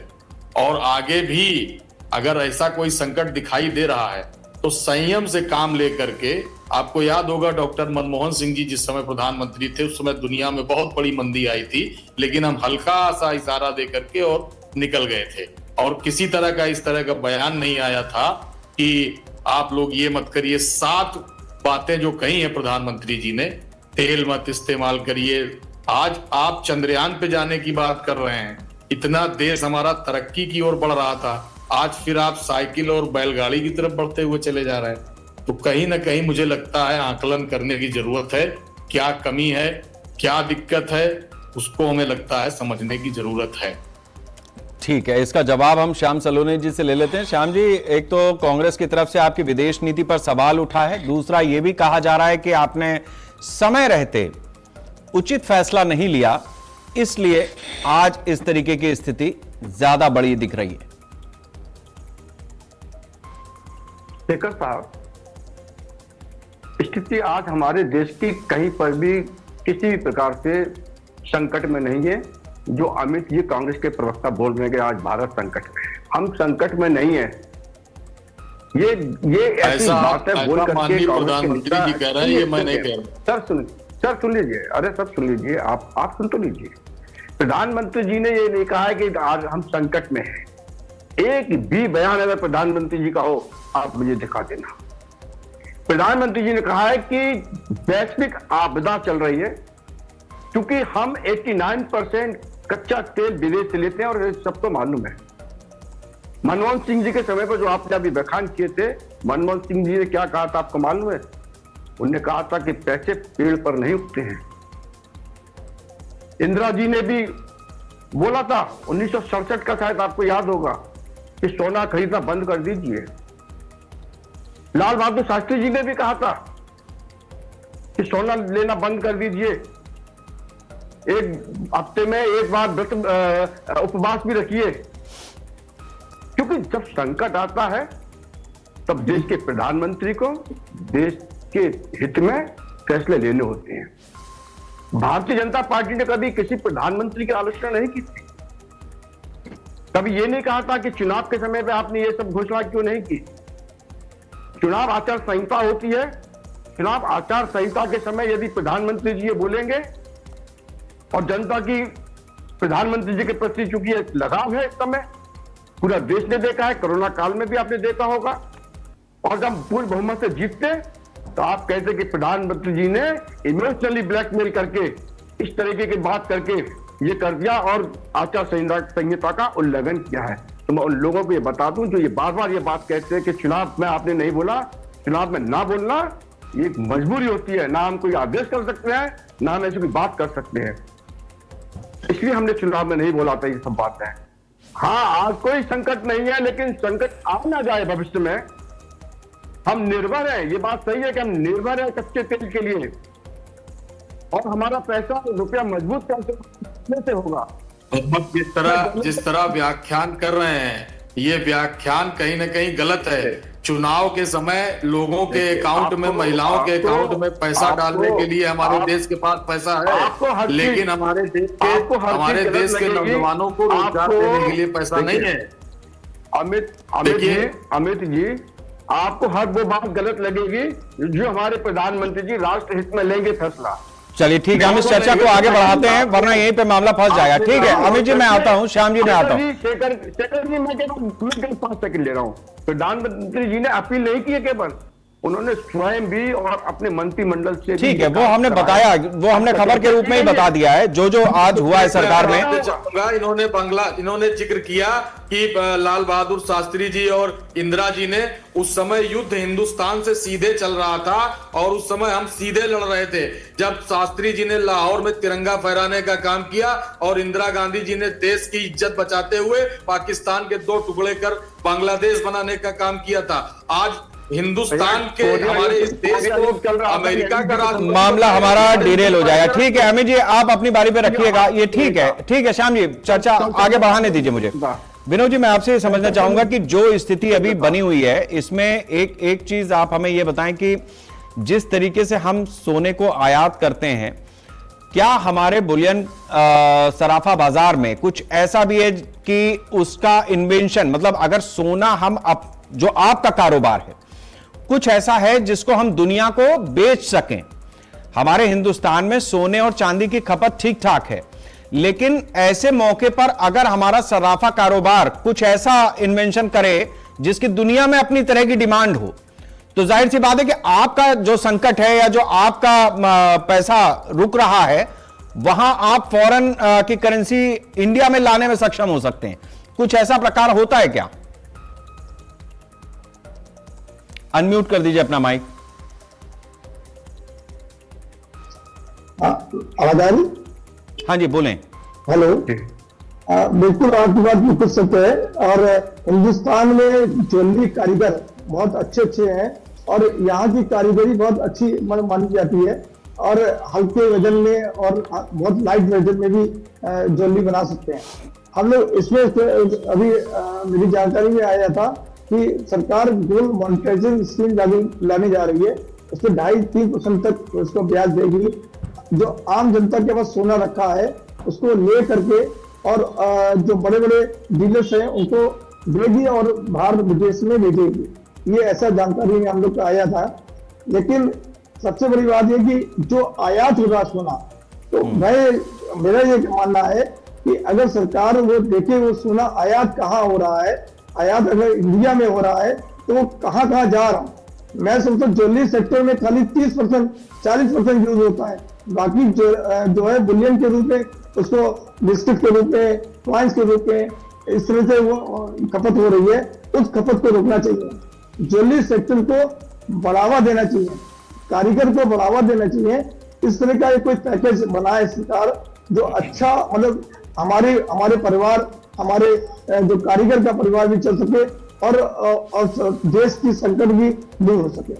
और आगे भी अगर ऐसा कोई संकट दिखाई दे रहा है तो संयम से काम लेकर के, आपको याद होगा डॉक्टर मनमोहन सिंह जी जिस समय प्रधानमंत्री थे उस समय दुनिया में बहुत बड़ी मंदी आई थी, लेकिन हम हल्का सा इशारा दे करके और निकल गए थे और किसी तरह का इस तरह का बयान नहीं आया था कि आप लोग ये मत करिए। 7 बातें जो कही है प्रधानमंत्री जी ने, तेल मत इस्तेमाल करिए, आज आप चंद्रयान पे जाने की बात कर रहे हैं, इतना देश हमारा तरक्की की ओर बढ़ रहा था, आज फिर आप साइकिल और बैलगाड़ी की तरफ बढ़ते हुए चले जा रहे हैं। तो कहीं ना कहीं मुझे लगता है आकलन करने की जरूरत है, क्या कमी है, क्या दिक्कत है, उसको हमें लगता है समझने की जरूरत है। ठीक है, इसका जवाब हम श्याम सलोनी जी से ले लेते हैं। श्याम जी, एक तो कांग्रेस की तरफ से आपकी विदेश नीति पर सवाल उठा है, दूसरा यह भी कहा जा रहा है कि आपने समय रहते उचित फैसला नहीं लिया, इसलिए आज इस तरीके की स्थिति ज्यादा बड़ी दिख रही है। शेखर साहब, स्थिति आज हमारे देश की कहीं पर भी किसी भी प्रकार से संकट में नहीं है। जो अमित जी कांग्रेस के प्रवक्ता बोल रहे हैं कि आज भारत संकट में है, हम संकट में नहीं है। ये ऐसी बात है बोल करके प्रधानमंत्री जी कह रहे हैं, ये मैं नहीं कह रहा। सर सुन लीजिए, अरे सर सुन लीजिए, आप सुन तो लीजिए। प्रधानमंत्री जी ने ये नहीं कहा है कि आज हम संकट में हैं। एक भी बयान अगर प्रधानमंत्री जी का हो आप मुझे दिखा देना। प्रधानमंत्री जी ने कहा है कि वैश्विक आपदा चल रही है, क्योंकि हम 89% कच्चा तेल विदेश से लेते हैं और सबको मालूम है। मनमोहन सिंह जी के समय पर जो आपने अभी बयान किए थे, मनमोहन सिंह जी ने क्या कहा था आपको मालूम है? उन्होंने कहा था कि पैसे पेड़ पर नहीं उगते हैं। इंदिरा जी ने भी बोला था 1967 का, शायद आपको याद होगा, कि सोना खरीदना बंद कर दीजिए। लाल बहादुर शास्त्री जी ने भी कहा था कि सोना लेना बंद कर दीजिए, एक हफ्ते में एक बार व्रत उपवास भी रखिए। क्योंकि जब संकट आता है तब देश के प्रधानमंत्री को देश के हित में फैसले लेने होते हैं। भारतीय जनता पार्टी ने कभी किसी प्रधानमंत्री की आलोचना नहीं की थी, कभी ये नहीं कहा था कि चुनाव के समय पे आपने ये सब घोषणा क्यों नहीं की। चुनाव आचार संहिता होती है, चुनाव आचार संहिता के समय यदि प्रधानमंत्री जी ये बोलेंगे और जनता की प्रधानमंत्री जी के प्रति चूंकि लगाव है, इस समय पूरा देश ने देखा है, कोरोना काल में भी आपने देखा होगा, और जब पूर्ण बहुमत से जीतते तो आप कहते कि प्रधानमंत्री जी ने इमोशनली ब्लैकमेल करके इस तरीके की बात करके ये कर दिया और आचार संहिता का उल्लंघन किया है। तो मैं उन लोगों को ये बता दूं जो ये बार बार ये बात कहते हैं कि चुनाव में आपने नहीं बोला, चुनाव में ना बोलना ये एक मजबूरी होती है, ना हम कोई आदेश कर सकते हैं ना हम ऐसी कोई बात कर सकते हैं। इसलिए हमने चुनाव में नहीं बोला था, ये सब बात है। हाँ, आज कोई संकट नहीं है, लेकिन संकट आ ना जाए भविष्य में। हम निर्भर हैं, ये बात सही है कि हम निर्भर हैं कच्चे तेल के लिए, और हमारा पैसा रुपया मजबूत कैसे से होगा। जिस तरह व्याख्यान कर रहे हैं, ये व्याख्यान कहीं ना कहीं गलत है। चुनाव के समय लोगों के अकाउंट में, महिलाओं के अकाउंट में पैसा डालने के लिए हमारे देश के पास पैसा है, लेकिन हमारे देश के नौजवानों को रोजगार देने के लिए पैसा नहीं है। अमित जी, आपको हर वो बात गलत लगेगी जो हमारे प्रधानमंत्री जी राष्ट्र हित में लेंगे फैसला। चलिए ठीक है, हम इस चर्चा को आगे बढ़ाते हैं, वरना यहीं पे मामला फंस जाएगा। ठीक है अमित जी, मैं आता हूं, श्याम जी मैं आता हूं। शेखर जी, मैं 5 सेकंड ले रहा हूं। प्रधानमंत्री जी ने अपील नहीं की है, केवल उन्होंने स्वयं भी और अपने मंत्रिमंडल से। ठीक है, वो हमने बताया, वो हमने खबर के रूप में ही बता दिया है जो आज हुआ है सरकार में। इन्होंने जिक्र किया कि लाल बहादुर शास्त्री जी और इंदिरा जी ने उस समय युद्ध हिंदुस्तान से सीधे चल रहा था और उस समय हम सीधे लड़ रहे थे। जब शास्त्री जी ने लाहौर में तिरंगा फहराने का काम किया और इंदिरा गांधी जी ने देश की इज्जत बचाते हुए पाकिस्तान के 2 टुकड़े कर बांग्लादेश बनाने का काम किया था। आज हिंदुस्तान के हमारे इस देश को अमेरिका का मामला हमारा डिरेल हो जाएगा। ठीक है अमित जी, आप अपनी बारी पे रखिएगा। ये ठीक है श्याम जी, चर्चा आगे बढ़ाने दीजिए मुझे। विनोद जी, मैं आपसे ये समझना चाहूंगा कि जो स्थिति अभी बनी हुई है इसमें एक चीज आप हमें ये बताएं कि जिस तरीके से हम सोने को आयात करते हैं, क्या हमारे बुलियन सराफा बाजार में कुछ ऐसा भी है कि उसका इन्वेंशन, मतलब अगर सोना हम जो आपका कारोबार है, कुछ ऐसा है जिसको हम दुनिया को बेच सकें? हमारे हिंदुस्तान में सोने और चांदी की खपत ठीक ठाक है, लेकिन ऐसे मौके पर अगर हमारा सराफा कारोबार कुछ ऐसा इन्वेंशन करे जिसकी दुनिया में अपनी तरह की डिमांड हो, तो जाहिर सी बात है कि आपका जो संकट है या जो आपका पैसा रुक रहा है, वहां आप फॉरेन की करेंसी इंडिया में लाने में सक्षम हो सकते हैं। कुछ ऐसा प्रकार होता है क्या? अनम्यूट कर दीजिए अपना माइक। आवाज आ रही? हाँ जी, बोलें। हेलो। बिल्कुल आपकी बात बिल्कुल सत्य है, और हिंदुस्तान में ज्वेलरी कारीगर बहुत अच्छे हैं और यहाँ की कारीगरी बहुत अच्छी मानी जाती है, और हल्के वजन में और बहुत लाइट वजन में भी ज्वेलरी बना सकते हैं हम लोग। इसमें अभी मेरी जानकारी में आया था कि सरकार गोल्ड मॉनिटाइजेशन स्कीम लाने जा रही है। उसमें 2.5-3% तक उसको ब्याज देगी। जो आम जनता के पास सोना रखा है उसको ले करके और जो बड़े बड़े डीलर्स हैं उनको देगी और बाहर विदेश में भेजेगी। ये ऐसा जानकारी में हम लोग का आया था। लेकिन सबसे बड़ी बात ये कि जो आयात हो रहा सोना, तो मेरा ये मानना है कि अगर सरकार वो देखे वो सोना आयात कहाँ हो रहा है, आयात अगर इंडिया में हो रहा है तो वो कहाँ कहाँ जा रहा है। मैं समझता हूँ ज्वेलरी सेक्टर में खाली 30% 40% यूज होता है, बाकी जो है बुलियन के रूप में, उसको बिस्किट के रूप में, कॉइन्स के रूप में इस तरह से वो खपत हो रही है। उस खपत को रोकना चाहिए, ज्वेलरी सेक्टर को बढ़ावा देना चाहिए, कारीगर को बढ़ावा देना चाहिए। इस तरह का कोई पैकेज बनाए सरकार जो अच्छा, मतलब हमारे परिवार, हमारे जो कारीगर का परिवार भी चल सके और देश की संकट भी दूर हो सके।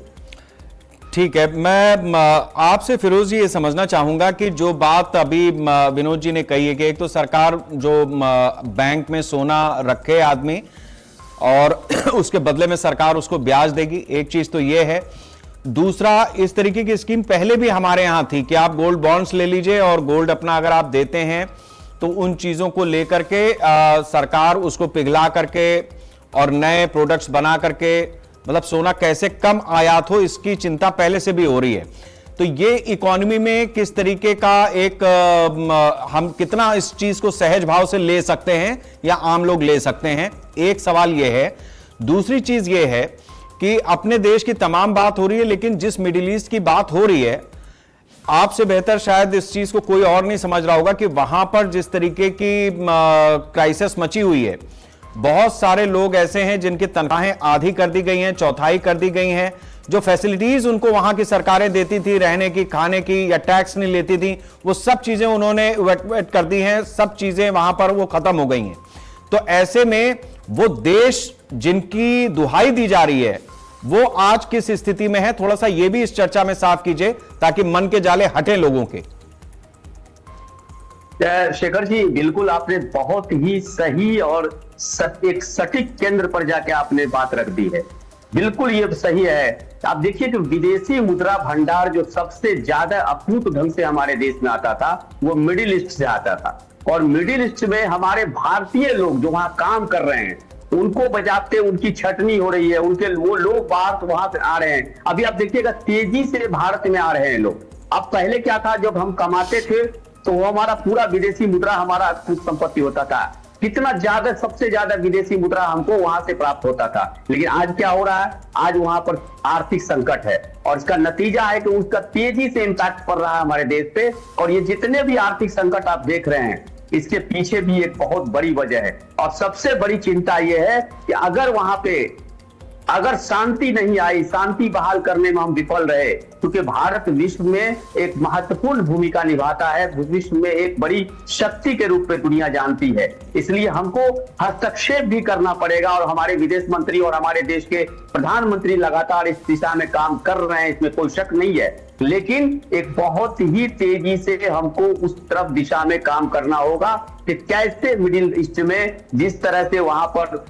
ठीक है, मैं आपसे फिरोज जी ये समझना चाहूंगा कि जो बात अभी विनोद जी ने कही है कि एक तो सरकार जो बैंक में सोना रखे आदमी और उसके बदले में सरकार उसको ब्याज देगी, एक चीज तो ये है। दूसरा, इस तरीके की स्कीम पहले भी हमारे यहां थी कि आप गोल्ड बॉन्ड्स ले लीजिए और गोल्ड अपना अगर आप देते हैं तो उन चीजों को लेकर के सरकार उसको पिघला करके और नए प्रोडक्ट्स बना करके, मतलब सोना कैसे कम आयात हो इसकी चिंता पहले से भी हो रही है। तो ये इकोनॉमी में किस तरीके का एक हम कितना इस चीज को सहज भाव से ले सकते हैं या आम लोग ले सकते हैं, एक सवाल ये है। दूसरी चीज ये है कि अपने देश की तमाम बात हो रही है, लेकिन जिस मिडिल ईस्ट की बात हो रही है, आपसे बेहतर शायद इस चीज को कोई और नहीं समझ रहा होगा कि वहां पर जिस तरीके की क्राइसिस मची हुई है, बहुत सारे लोग ऐसे हैं जिनकी तनख्वाहें आधी कर दी गई हैं, चौथाई कर दी गई हैं। जो फैसिलिटीज उनको वहां की सरकारें देती थी, रहने की, खाने की, या टैक्स नहीं लेती थी, वो सब चीजें उन्होंने इवैक्यूएट कर दी हैं, सब चीजें वहां पर वो खत्म हो गई हैं। तो ऐसे में वो देश जिनकी दुहाई दी जा रही है वो आज किस स्थिति में है, थोड़ा सा ये भी इस चर्चा में साफ कीजिए ताकि मन के जाले हटें लोगों के। शेखर जी, बिल्कुल आपने बहुत ही सही और एक सटीक केंद्र पर जाके आपने बात रख दी है। बिल्कुल ये सही है। आप देखिए जो विदेशी मुद्रा भंडार जो सबसे ज्यादा अपूर्व ढंग से हमारे देश में आता था वो मिडिल ईस्ट से आता था, और मिडिल ईस्ट में हमारे भारतीय लोग जो वहां काम कर रहे हैं उनको बजाते उनकी छटनी हो रही है, उनके वो लोग बाहर वहां से आ रहे हैं। अभी आप देखिएगा तेजी से भारत में आ रहे हैं लोग। अब पहले क्या था, जब हम कमाते थे तो वो हमारा पूरा विदेशी मुद्रा हमारा कुछ संपत्ति होता था, कितना ज्यादा, सबसे ज्यादा विदेशी मुद्रा हमको वहां से प्राप्त होता था। लेकिन आज क्या हो रहा है, आज वहां पर आर्थिक संकट है और इसका नतीजा है कि उसका तेजी से इम्पैक्ट पड़ रहा है हमारे देश पे। और ये जितने भी आर्थिक संकट आप देख रहे हैं इसके पीछे भी एक बहुत बड़ी वजह है, और सबसे बड़ी चिंता यह है कि अगर वहां पे अगर शांति नहीं आई, शांति बहाल करने में हम विफल रहे, क्योंकि भारत विश्व में एक महत्वपूर्ण भूमिका निभाता है, विश्व में एक बड़ी शक्ति के रूप में दुनिया जानती है, इसलिए हमको हस्तक्षेप भी करना पड़ेगा। और हमारे विदेश मंत्री और हमारे देश के प्रधानमंत्री लगातार इस दिशा में काम कर रहे हैं, इसमें कोई शक नहीं है, लेकिन एक बहुत ही तेजी से हमको उस तरफ दिशा में काम करना होगा कि कैसे मिडिल ईस्ट में जिस तरह से वहां पर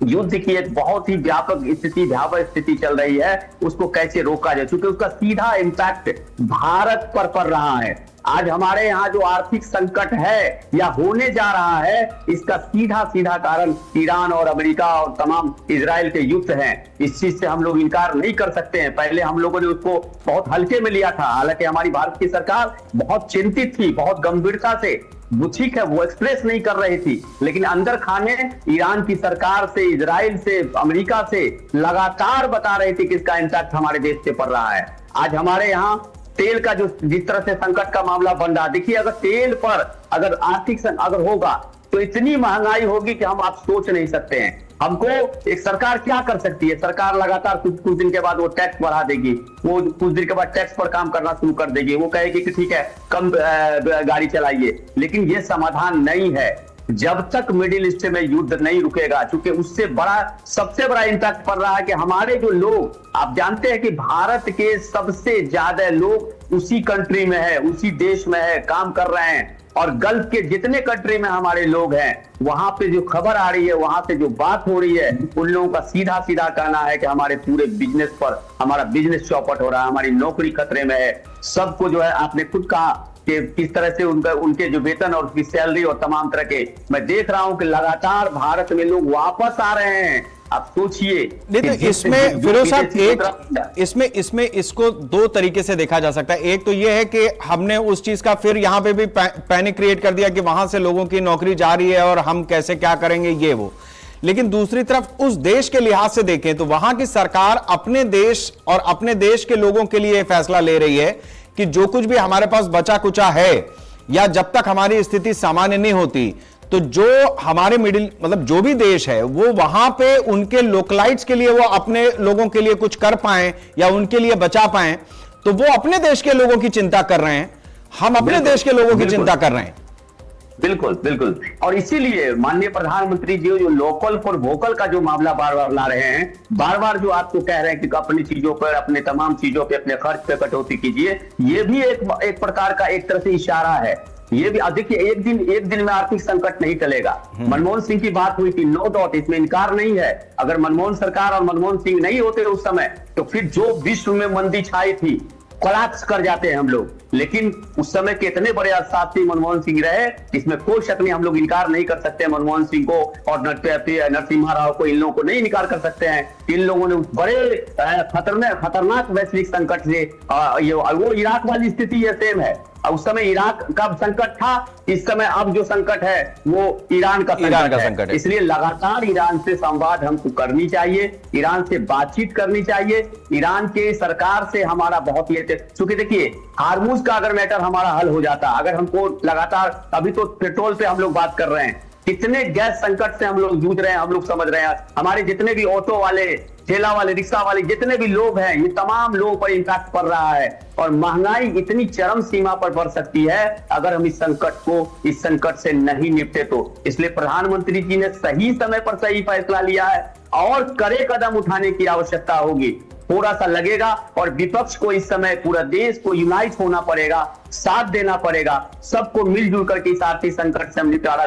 युद्ध की एक बहुत ही व्यापक स्थिति, भयावह स्थिति चल रही है, उसको कैसे रोका जाए, क्योंकि उसका सीधा इम्पैक्ट भारत पर पड़ रहा है। आज हमारे यहाँ जो आर्थिक संकट है या होने जा रहा है, इसका सीधा सीधा कारण ईरान और अमेरिका और तमाम इजराइल के युद्ध हैं। इस चीज से हम लोग इनकार नहीं कर सकते हैं। पहले हम लोगों ने उसको बहुत हल्के में लिया था, हालांकि हमारी भारत की सरकार बहुत चिंतित थी, बहुत गंभीरता से, वो ठीक है, वो एक्सप्रेस नहीं कर रही थी, लेकिन अंदर खाने ईरान की सरकार से, इजराइल से, अमेरिका से लगातार बता रहे थे कि इसका इम्पैक्ट हमारे देश पे पड़ रहा है। आज हमारे यहाँ तेल का जो जिस तरह से संकट का मामला बन रहा, देखिए अगर तेल पर अगर आर्थिक अगर होगा तो इतनी महंगाई होगी कि हम आप सोच नहीं सकते हैं। हमको एक सरकार क्या कर सकती है, सरकार लगातार कुछ दिन के बाद वो टैक्स बढ़ा देगी, वो कुछ दिन के बाद टैक्स पर काम करना शुरू कर देगी, वो कहेगी कि ठीक है कम गाड़ी चलाइए, लेकिन ये समाधान नहीं है। जब तक मिडिल ईस्ट में युद्ध नहीं रुकेगा, क्योंकि उससे बड़ा सबसे बड़ा इंपैक्ट पड़ रहा है कि हमारे जो लोग, आप जानते हैं कि भारत के सबसे ज्यादा लोग उसी कंट्री में है, उसी देश में है, काम कर रहे हैं, और गल्फ के जितने कंट्री में हमारे लोग हैं, वहां पे जो खबर आ रही है, वहां से जो बात हो रही है, उन लोगों का सीधा सीधा कहना है कि हमारे पूरे बिजनेस पर, हमारा बिजनेस चौपट हो रहा है, हमारी नौकरी खतरे में है। सबको जो है आपने खुद कहा कि किस तरह से उनके जो वेतन और उसकी सैलरी और तमाम तरह के, मैं देख रहा हूं कि लगातार भारत में लोग वापस आ रहे हैं। आप सोचिए, नहीं तो इसमें फिरोज साहब इसमें इसको दो तरीके से देखा जा सकता है। एक तो यह है कि हमने उस चीज का फिर यहां पे भी पैनिक क्रिएट कर दिया कि वहां से लोगों की नौकरी जा रही है और हम कैसे क्या करेंगे ये वो, लेकिन दूसरी तरफ उस देश के लिहाज से देखें तो वहां की सरकार अपने देश और अपने देश के लोगों के लिए फैसला ले रही है कि जो कुछ भी हमारे पास बचा कुचा है, या जब तक हमारी स्थिति सामान्य नहीं होती, तो जो हमारे मतलब जो भी देश है वो वहां पे उनके लोकलाइट्स के लिए वो अपने लोगों के लिए कुछ कर पाए या उनके लिए बचा पाए, तो वो अपने देश के लोगों की चिंता कर रहे हैं, हम अपने देश के लोगों की चिंता कर रहे हैं। बिल्कुल बिल्कुल, और इसीलिए माननीय प्रधानमंत्री जी जो लोकल फॉर वोकल का जो मामला बार बार ला रहे हैं, बार बार जो आपको कह रहे हैं कि अपनी चीजों पर, अपने तमाम चीजों पे, अपने खर्च पे कटौती कीजिए, ये भी एक प्रकार का एक तरह से इशारा है। ये भी देखिए, एक दिन में आर्थिक संकट नहीं टलेगा। मनमोहन सिंह की बात हुई थी, नो डाउट, इसमें इनकार नहीं है। अगर मनमोहन सरकार और मनमोहन सिंह नहीं होते उस समय, तो फिर जो विश्व में मंदी छाई थी, कोलैप्स कर जाते हैं हम लोग। लेकिन उस समय कितने बड़े अर्थशास्त्री मनमोहन सिंह रहे, इसमें कोई शक नहीं, हम लोग इनकार नहीं कर सकते मनमोहन सिंह को और नरसिम्हा राव को, इन लोगों को नहीं इनकार कर सकते हैं। इन लोगों ने बड़े खतरनाक वैश्विक संकट से, वो इराक वाली स्थिति ये सेम है। उस समय इराक का संकट था, इस समय अब जो संकट है वो ईरान का संकट है। इसलिए लगातार ईरान से संवाद हमको करनी चाहिए, ईरान से बातचीत करनी चाहिए, ईरान के सरकार से हमारा बहुत ही, क्योंकि देखिए हार्मूज का अगर मैटर हमारा हल हो जाता, अगर हमको लगातार, अभी तो पेट्रोल पे हम लोग बात कर रहे हैं, कितने गैस संकट से हम लोग जूझ रहे हैं, हम लोग समझ रहे हैं। हमारे जितने भी ऑटो वाले, ठेला वाले, रिक्शा वाले, जितने भी लोग हैं, ये तमाम लोगों पर इम्पैक्ट पड़ रहा है, और महंगाई इतनी चरम सीमा पर बढ़ सकती है अगर हम इस संकट से नहीं निपटे तो। इसलिए प्रधानमंत्री जी ने सही समय पर सही फैसला लिया है, और कड़े कदम उठाने की आवश्यकता होगी। थोड़ा सा लगेगा, और विपक्ष को इस समय पूरा देश को यूनाइट होना पड़ेगा, साथ देना पड़ेगा, सबको मिलजुल करके इस आर्थिक संकट से हम निपटारा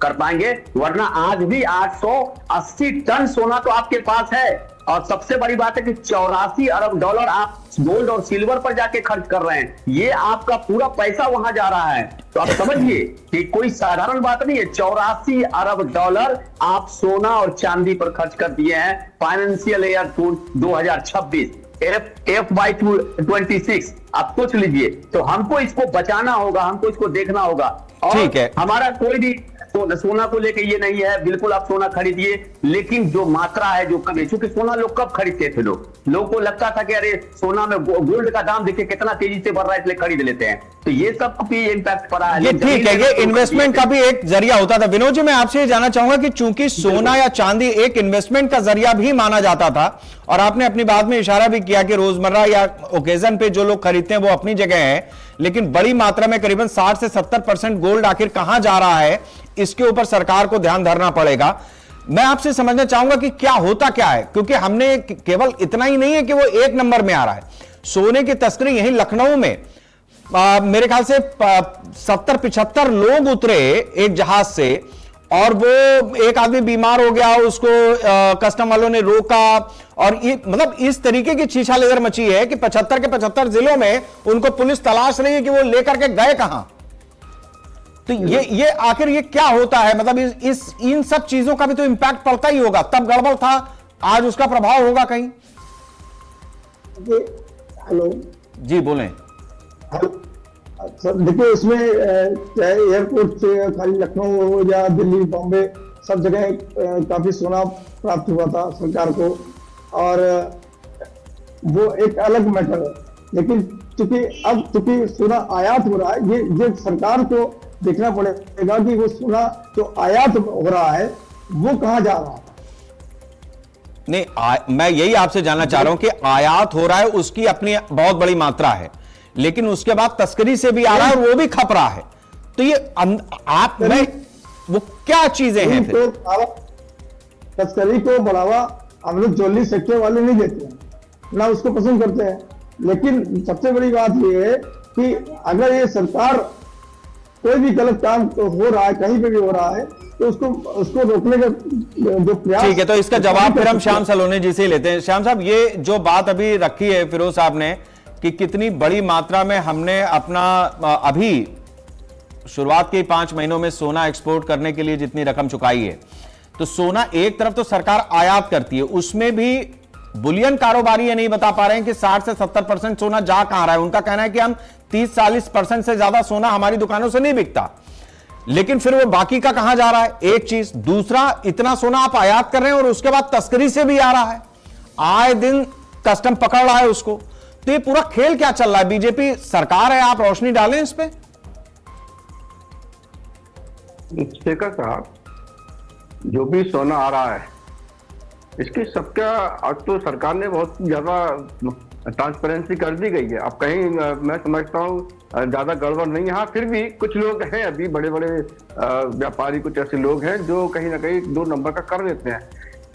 कर पाएंगे। वरना आज भी 880 टन सोना तो आपके पास है, और सबसे बड़ी बात है कि 84 अरब डॉलर आप गोल्ड और सिल्वर पर जाके खर्च कर रहे हैं, ये आपका पूरा पैसा वहां जा रहा है। तो आप समझिए कि कोई साधारण बात नहीं है। 84 अरब डॉलर आप सोना और चांदी पर खर्च कर दिए हैं फाइनेंशियल ईयर 2026 FY26। आप सोच लीजिए, तो हमको इसको बचाना होगा, हमको इसको देखना होगा, और हमारा कोई भी सोना को लेके ये नहीं है, बिल्कुल आप सोना खरीदिए, लेकिन जो मात्रा है जो कम है, क्योंकि सोना लोग कब खरीदते थे, लोगों को लगता था कि अरे सोना में गोल्ड का दाम देखिए कितना तेजी से बढ़ रहा है इसलिए खरीद लेते हैं, तो ये सब भी इम्पैक्ट पड़ा है। ये ठीक है, ये इन्वेस्टमेंट का भी एक जरिया होता था। विनोद जी, मैं आपसे ये जानना चाहूंगा कि चूंकि सोना या चांदी एक इन्वेस्टमेंट का जरिया भी माना जाता था, और आपने अपनी बात में इशारा भी किया कि रोजमर्रा या ओकेजन पे जो लोग खरीदते हैं वो अपनी जगह है, लेकिन बड़ी मात्रा में करीबन 60 से 70% गोल्ड आखिर कहां जा रहा है, इसके ऊपर सरकार को ध्यान धरना पड़ेगा। मैं आपसे समझना चाहूंगा कि क्या होता क्या है, क्योंकि हमने केवल इतना ही नहीं है कि वो एक नंबर में आ रहा है, सोने की तस्करी यहीं लखनऊ में मेरे ख्याल से 70-75 लोग उतरे एक जहाज से, और वो एक आदमी बीमार हो गया, उसको कस्टम वालों ने रोका, और ये मतलब इस तरीके की छीछालेदर मची है कि 75 के 75 जिलों में उनको पुलिस तलाश रही है कि वो लेकर के गए कहां। तो ये आखिर ये क्या होता है, मतलब इन सब चीजों का भी तो इंपैक्ट पड़ता ही होगा, तब गड़बड़ था, आज उसका प्रभाव होगा कहीं। हेलो जी बोलें। सर देखिए, इसमें चाहे एयरपोर्ट से खाली लखनऊ हो या दिल्ली बॉम्बे सब जगह काफी सोना प्राप्त हुआ था सरकार को, और वो एक अलग मैटर है। लेकिन चूंकि सोना आयात हो रहा है, ये सरकार को देखना पड़ेगा कि वो सोना जो आयात हो रहा है वो कहां जा रहा है। नहीं, मैं यही आपसे जानना चाह रहा हूं कि आयात हो रहा है उसकी अपनी बहुत बड़ी मात्रा है, लेकिन उसके बाद तस्करी से भी आ रहा है और वो भी खप रहा है, तो ये आप में वो क्या चीजें हैं फिर? तस्करी को बढ़ावा हम लोग ज्वेलरी सेक्टर वाले नहीं देते हैं, ना उसको पसंद करते हैं, लेकिन सबसे बड़ी बात यह है कि अगर ये सरकार कोई भी गलत काम हो रहा है, कहीं पे भी हो रहा है, तो उसको रोकने का जो प्रयास। ठीक है, तो इसका जवाब फिर हम श्याम सलोनी जी से ही लेते हैं। श्याम साहब, ये जो बात अभी रखी है फिरोज साहब ने कि कितनी बड़ी मात्रा में हमने अपना अभी शुरुआत के 5 महीनों में सोना एक्सपोर्ट करने के लिए जितनी रकम चुकाई है, तो सोना एक तरफ तो सरकार आयात करती है, उसमें भी बुलियन कारोबारी ये नहीं बता पा रहे हैं कि 60 से 70% सोना जा कहां रहा है। उनका कहना है कि हम 30-40% से ज्यादा सोना हमारी दुकानों से नहीं बिकता, लेकिन फिर वो बाकी का कहां जा रहा है, एक चीज। दूसरा, इतना सोना आप आयात कर रहे हैं और उसके बाद तस्करी से भी आ रहा है, आए दिन कस्टम पकड़ रहा है उसको, तो ये पूरा खेल क्या चल रहा है? बीजेपी सरकार है, आप रोशनी डालें इस पे। शेखर साहब, जो भी सोना आ रहा है इसकी सबका आज तो सरकार ने बहुत ज्यादा ट्रांसपेरेंसी कर दी गई है। अब कहीं मैं समझता हूँ ज्यादा गड़बड़ नहीं है। हाँ, फिर भी कुछ लोग हैं, अभी बड़े बड़े व्यापारी कुछ ऐसे लोग हैं जो कहीं ना कहीं 2 नंबर का कर देते हैं,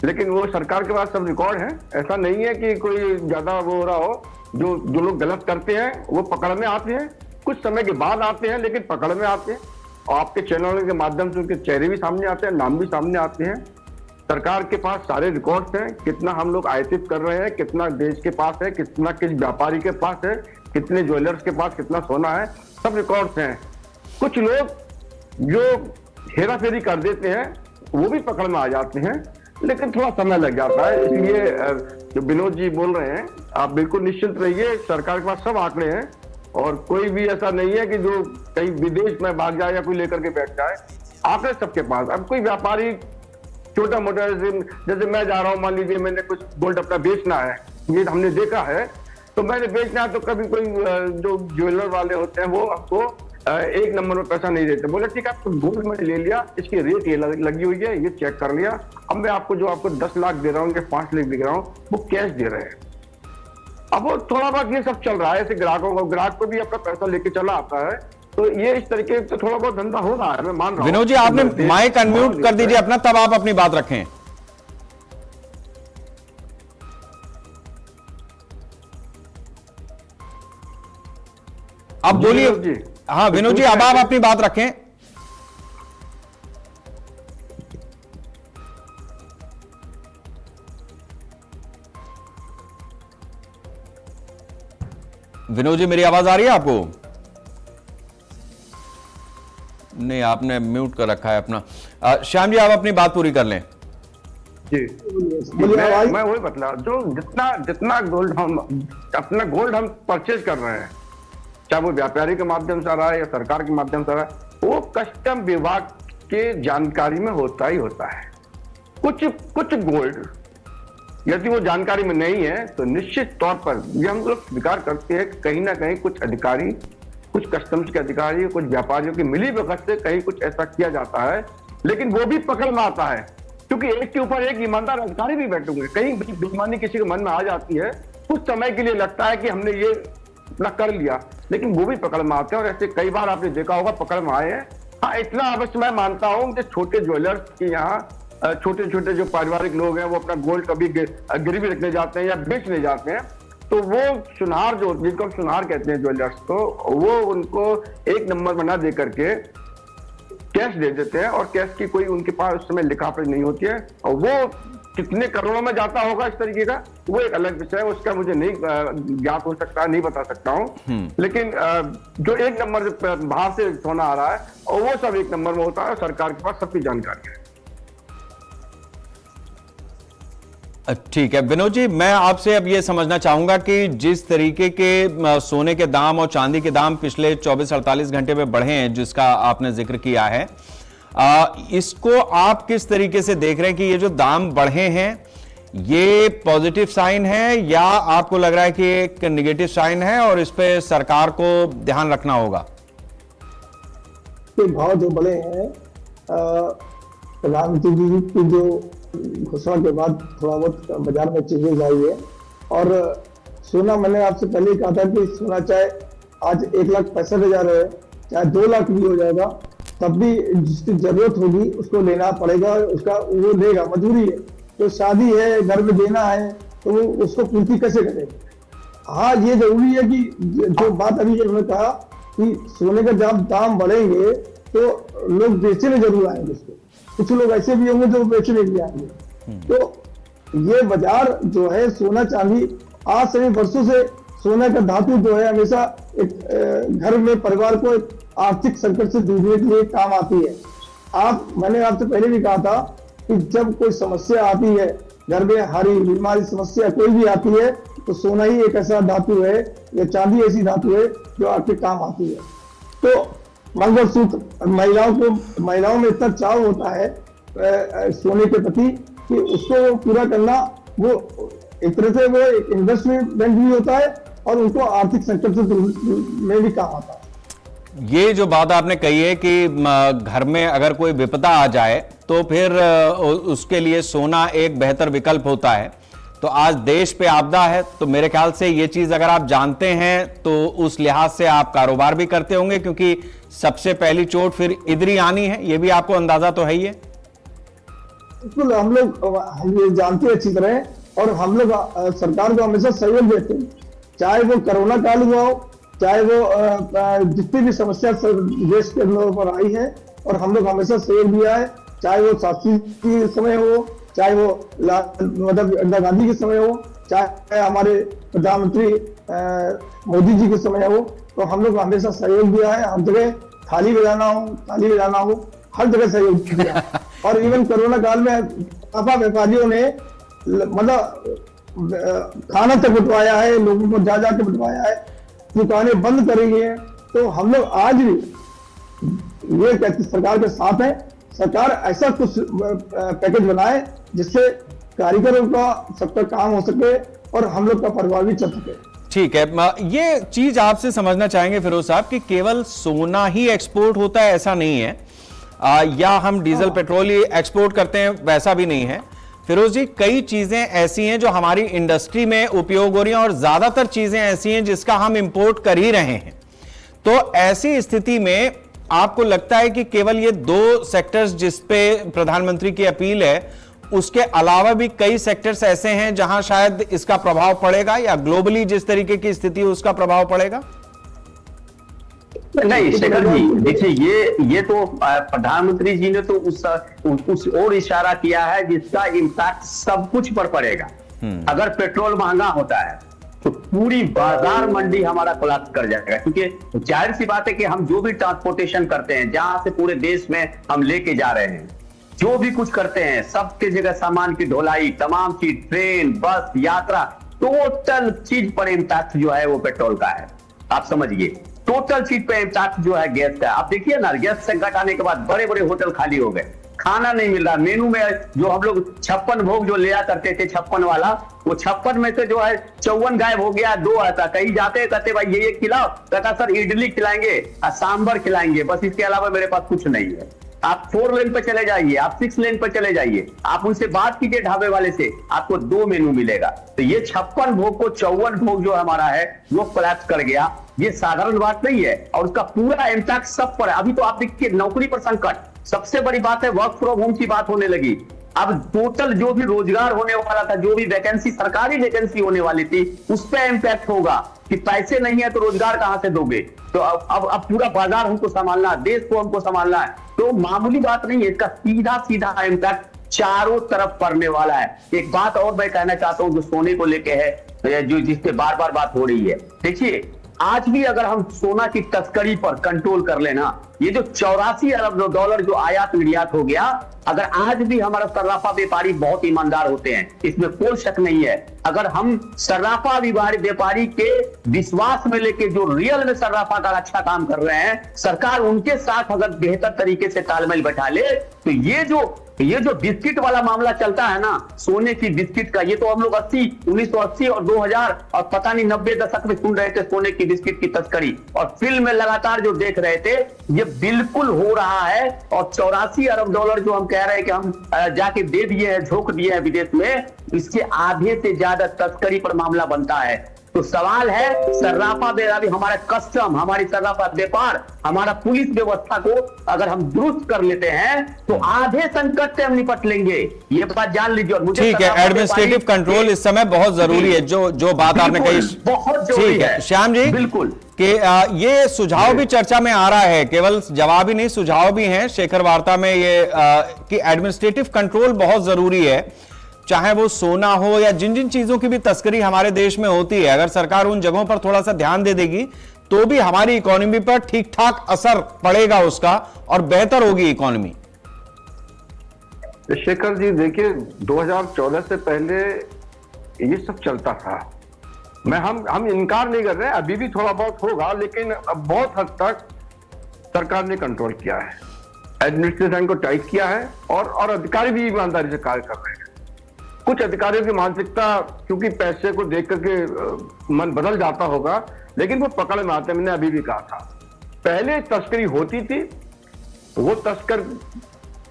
लेकिन वो सरकार के पास सब रिकॉर्ड है। ऐसा नहीं है कि कोई ज्यादा वो हो रहा हो। जो लोग गलत करते हैं वो पकड़ में आते हैं, कुछ समय के बाद आते हैं, लेकिन पकड़ में आते हैं, और आपके चैनलों के माध्यम से उनके चेहरे भी सामने आते हैं, नाम भी सामने आते हैं। सरकार के पास सारे रिकॉर्ड्स हैं, कितना हम लोग आयातित कर रहे हैं, कितना देश के पास है, कितना किस व्यापारी के पास है, कितने ज्वेलर्स के पास कितना सोना है, सब रिकॉर्ड्स हैं। कुछ लोग जो हेरा फेरी कर देते हैं वो भी पकड़ में आ जाते हैं, लेकिन थोड़ा समय लग जाता है। इसलिए जो विनोद जी बोल रहे हैं, आप बिल्कुल निश्चिंत रहिए, सरकार के पास सब आंकड़े हैं, और कोई भी ऐसा नहीं है कि जो कहीं विदेश में भाग जाए या कोई लेकर के बैठ जाए। आंकड़े सबके पास। अब कोई व्यापारी छोटा मोटा, जैसे मैं जा रहा हूँ, मान लीजिए मैंने कुछ गोल्ड अपना बेचना है, ये हमने देखा है, तो मैंने बेचना है, तो कभी कोई जो ज्वेलर वाले होते हैं वो आपको 1 नंबर में पैसा नहीं देते। बोले ठीक है, आपको गोल्ड मैंने ले लिया, इसकी रेट ये लगी हुई है, ये चेक कर लिया, अब मैं आपको जो आपको 10 लाख दे रहा हूँ, 5 लाख दे रहा हूँ, वो कैश दे रहे हैं। अब वो थोड़ा बहुत ये सब चल रहा है, ऐसे ग्राहक को भी अपना पैसा लेके चला आता है, तो ये इस तरीके से थोड़ा बहुत धंधा हो रहा है, मैं मान रहा हूं। विनोद जी, आपने माइक अनम्यूट कर दीजिए अपना, तब आप अपनी बात रखें। अब बोलिए। हाँ विनोद जी, अब आप अपनी बात रखें। विनोद जी, मेरी आवाज आ रही है आपको? नहीं, आपने म्यूट कर रखा है अपना। श्याम जी, आप अपनी बात पूरी कर लें। जी, मैं वही बतला, जो जितना गोल्ड हम परचेज कर रहे हैं, चाहे वो व्यापारी के माध्यम से आ रहा है या सरकार के माध्यम से आ रहा है, वो कस्टम विभाग उसके जानकारी में होता ही होता है। कुछ गोल्ड यदि वो जानकारी में नहीं है तो निश्चित तौर पर ये हम लोग स्वीकार करते हैं कि कहीं ना कहीं कुछ अधिकारी, कुछ कस्टम्स के अधिकारी, कुछ व्यापारियों की मिली भगत से कहीं कुछ ऐसा किया जाता है, लेकिन वो भी पकड़ में आता है क्योंकि एक के ऊपर एक ईमानदार अधिकारी भी बैठे हुए। कहीं बेईमानी किसी के मन में आ जाती है, कुछ समय के लिए लगता है कि हमने ये अपना कर लिया, लेकिन वो भी पकड़ में आते हैं और ऐसे कई बार आपने देखा होगा पकड़ में आए हैं। हाँ, इतना अवश्य मैं मानता हूँ कि छोटे ज्वेलर्स के यहाँ छोटे छोटे जो पारिवारिक लोग हैं वो अपना गोल्ड कभी गिरवी रखने जाते हैं या बेचने जाते हैं, तो वो सुनार जो जिनको हम सुनार कहते हैं ज्वेलर्स को, वो उनको एक नंबर बना दे करके कैश दे देते हैं और कैश की कोई उनके पास उस समय लिखापढ़ी नहीं होती है और वो कितने करोड़ों में जाता होगा इस तरीके का वो एक अलग विषय है, उसका मुझे नहीं ज्ञात हो सकता, नहीं बता सकता हूँ। लेकिन जो एक नंबर बाहर से सोना आ रहा है और वो सब एक नंबर में होता है, सरकार के पास सबकी जानकारी है। ठीक है विनोद जी, मैं आपसे अब ये समझना चाहूंगा कि जिस तरीके के सोने के दाम और चांदी के दाम पिछले 24-48 घंटे में बढ़े हैं जिसका आपने जिक्र किया है, इसको आप किस तरीके से देख रहे हैं कि ये जो दाम बढ़े हैं ये पॉजिटिव साइन है या आपको लग रहा है कि एक नेगेटिव साइन है और इस पे सरकार को ध्यान रखना होगा? भाव जो बढ़े हैं प्रधानमंत्री जी की जो घोषणा के बाद थोड़ा बहुत बाजार में चीजें आई है और सोना, मैंने आपसे पहले ही कहा था कि सोना चाहे आज 1,65,000 है, चाहे 2 लाख भी हो जाएगा, तब भी जिसकी जरूरत होगी उसको लेना पड़ेगा, उसका वो लेगा, मजबूरी है। तो शादी है, घर में देना है, तो वो उसको पूर्ति कैसे करेगा। हाँ, ये जरूरी है कि जो बात अभी उन्होंने कहा कि सोने का जब दाम बढ़ेंगे तो लोग बेचने जरूर आएंगे उसको, कुछ लोग ऐसे भी होंगे जो बेचने भी आएंगे। तो ये बाजार जो है सोना चांदी, आज से वर्षों से सोना का धातु जो है हमेशा एक घर में परिवार को एक आर्थिक संकट से जूझने के लिए काम आती है। मैंने आपसे पहले भी कहा था कि जब कोई समस्या आती है घर में, हारी बीमारी समस्या कोई भी आती है, तो सोना ही एक ऐसा धातु है या चांदी ऐसी धातु है जो आपके काम आती है। तो मंगलसूत्र, महिलाओं में इतना चाव होता है सोने के प्रति कि उसको पूरा करना वो एक तरह से वो एक इन्वेस्टमेंट भी होता है और उनको आर्थिक संकट से में भी काम आता है। ये जो बात आपने कही है कि घर में अगर कोई विपदा आ जाए तो फिर उसके लिए सोना एक बेहतर विकल्प होता है, तो आज देश पे आपदा है, तो मेरे ख्याल से ये चीज अगर आप जानते हैं तो उस लिहाज से आप कारोबार भी करते होंगे, क्योंकि सबसे पहली चोट फिर इधर ही आनी है, ये भी आपको अंदाजा तो है ही है। बिल्कुल, हम ये जानते हैं अच्छी तरह और हम लोग सरकार को हमेशा सहयोग देते हैं, चाहे वो कोरोना काल हुआ हो, चाहे वो जितनी भी समस्या देश के लोगों पर आई है, और हम लोग हमेशा सहयोग दिया है, चाहे वो शास्त्री के समय हो, चाहे वो मतलब इंदिरा गांधी के समय हो, चाहे हमारे प्रधानमंत्री मोदी जी के समय हो, तो हम लोग हमेशा सहयोग दिया है। हर जगह ताली बजाना हो, हर जगह सहयोग दिया और इवन कोरोना काल में काफा व्यापारियों ने मतलब खाना तक बंटवाया है, लोगों को जा के बंटवाया है, दुकानें बंद करी है। तो हम लोग आज भी ये कहते सरकार के साथ है, सरकार ऐसा कुछ पैकेज बनाए जिससे कारीगरों का सबका काम हो सके और हम लोग का परिवार भी चल सके। ठीक है, ये चीज आपसे समझना चाहेंगे फिरोज साहब कि केवल सोना ही एक्सपोर्ट होता है ऐसा नहीं है, या हम डीजल पेट्रोल ही एक्सपोर्ट करते हैं वैसा भी नहीं है। फिरोज जी, कई चीजें ऐसी हैं जो हमारी इंडस्ट्री में उपयोग हो रही हैं और ज्यादातर चीजें ऐसी हैं जिसका हम इंपोर्ट कर ही रहे हैं। तो ऐसी स्थिति में आपको लगता है कि केवल ये 2 सेक्टर्स जिस पे प्रधानमंत्री की अपील है, उसके अलावा भी कई सेक्टर्स ऐसे हैं जहां शायद इसका प्रभाव पड़ेगा, या ग्लोबली जिस तरीके की स्थिति है उसका प्रभाव पड़ेगा? नहीं शेखर जी, देखिए ये तो प्रधानमंत्री जी ने तो उस ओर इशारा किया है जिसका इम्पैक्ट सब कुछ पर पड़ेगा। अगर पेट्रोल महंगा होता है तो पूरी बाजार मंडी हमारा कोलैप्स कर जाएगा, क्योंकि जाहिर सी बात है कि हम जो भी ट्रांसपोर्टेशन करते हैं, जहां से पूरे देश में हम लेके जा रहे हैं, जो भी कुछ करते हैं, सबके जगह सामान की ढुलाई, तमाम चीज, ट्रेन, बस, यात्रा, टोटल चीज पर इम्पैक्ट जो है वो पेट्रोल का है। आप समझिए टोटल सीट पे इम्पैक्ट जो है गैस का। आप देखिए ना, गैस संकट आने के बाद बड़े बड़े होटल खाली हो गए, खाना नहीं मिल रहा। मेनू में जो हम लोग 56 भोग जो लिया करते थे 56 वाला, वो 56 में से जो है 54 गायब हो गया, 2 आता। कहीं जाते कहते भाई ये खिलाओ, कहता सर इडली खिलाएंगे और सांभर खिलाएंगे, बस इसके अलावा मेरे पास कुछ नहीं है। आप 4 लेन पे चले जाइए, आप 6 लेन पे चले जाइए, आप उनसे बात कीजिए ढाबे वाले से, आपको 2 मेनू मिलेगा। तो ये 56 भोग को 54 भोग जो हमारा है वो कोलैप्स कर गया। ये साधारण बात नहीं है और उसका पूरा इम्पैक्ट सब पर है। अभी तो आप देखिए नौकरी पर संकट, सबसे बड़ी बात है वर्क फ्रॉम होम की बात होने लगी। अब टोटल जो भी रोजगार होने वाला था, जो भी वैकेंसी सरकारी वैकेंसी होने वाली थी, उस पर इम्पैक्ट होगा कि पैसे नहीं है तो रोजगार कहां से दोगे। तो अब पूरा बाजार हमको संभालना है, देश को हमको संभालना है, तो मामूली बात नहीं है। इसका सीधा सीधा इम्पैक्ट चारों तरफ पड़ने वाला है। एक बात और मैं कहना चाहता हूं जो सोने को लेके है, जो जिसपे बार बार बात हो रही है। देखिए आज भी अगर हम सोना की तस्करी पर कंट्रोल कर लेना, ये जो 84 अरब डॉलर जो आयात निर्यात हो गया, अगर आज भी हमारा सर्राफा व्यापारी बहुत ईमानदार होते हैं, इसमें कोई शक नहीं है। अगर हम सर्राफा व्यापारी के विश्वास में लेके जो रियल में सर्राफा का अच्छा काम कर रहे हैं, सरकार उनके साथ अगर बेहतर तरीके से तालमेल बैठा ले, तो ये जो बिस्किट वाला मामला चलता है ना, सोने की बिस्किट का, ये तो हम लोग 1980 और 2000 और पता नहीं 90 दशक में सुन रहे थे सोने की बिस्किट की तस्करी, और फिल्म में लगातार जो देख रहे थे, ये बिल्कुल हो रहा है। और 84 अरब डॉलर जो हम कह रहे हैं कि हम जाके दे दिए हैं, झोंक दिए हैं विदेश में, इसके आधे से ज्यादा तस्करी पर मामला बनता है। तो सवाल है सर्राफा व्यापारी, हमारा कस्टम, हमारी सर्राफा व्यापार, हमारा पुलिस व्यवस्था को अगर हम दुरुस्त कर लेते हैं तो आधे संकट से हम निपट लेंगे, ये बात जान लीजिए। और मुझे ठीक है, एडमिनिस्ट्रेटिव कंट्रोल इस समय बहुत जरूरी है, जो बात आपने कही बहुत जरूरी है। श्याम जी, बिल्कुल कि ये सुझाव भी चर्चा में आ रहा है, केवल जवाब ही नहीं सुझाव भी हैं शेखर वार्ता में, ये कि एडमिनिस्ट्रेटिव कंट्रोल बहुत जरूरी है, चाहे वो सोना हो या जिन जिन चीजों की भी तस्करी हमारे देश में होती है। अगर सरकार उन जगहों पर थोड़ा सा ध्यान दे देगी तो भी हमारी इकोनॉमी पर ठीक ठाक असर पड़ेगा उसका, और बेहतर होगी इकोनॉमी। शेखर जी देखिए, 2014 से पहले ये सब चलता था। हम इनकार नहीं कर रहे, अभी भी थोड़ा बहुत होगा, लेकिन अब बहुत हद तक सरकार ने कंट्रोल किया है, एडमिनिस्ट्रेशन को टाइट किया है, और अधिकारी भी ईमानदारी से कार्य कर रहे हैं। कुछ अधिकारियों की मानसिकता, क्योंकि पैसे को देख करके मन बदल जाता होगा, लेकिन वो पकड़ में आते। मैंने अभी भी कहा था, पहले तस्करी होती थी, वो तस्कर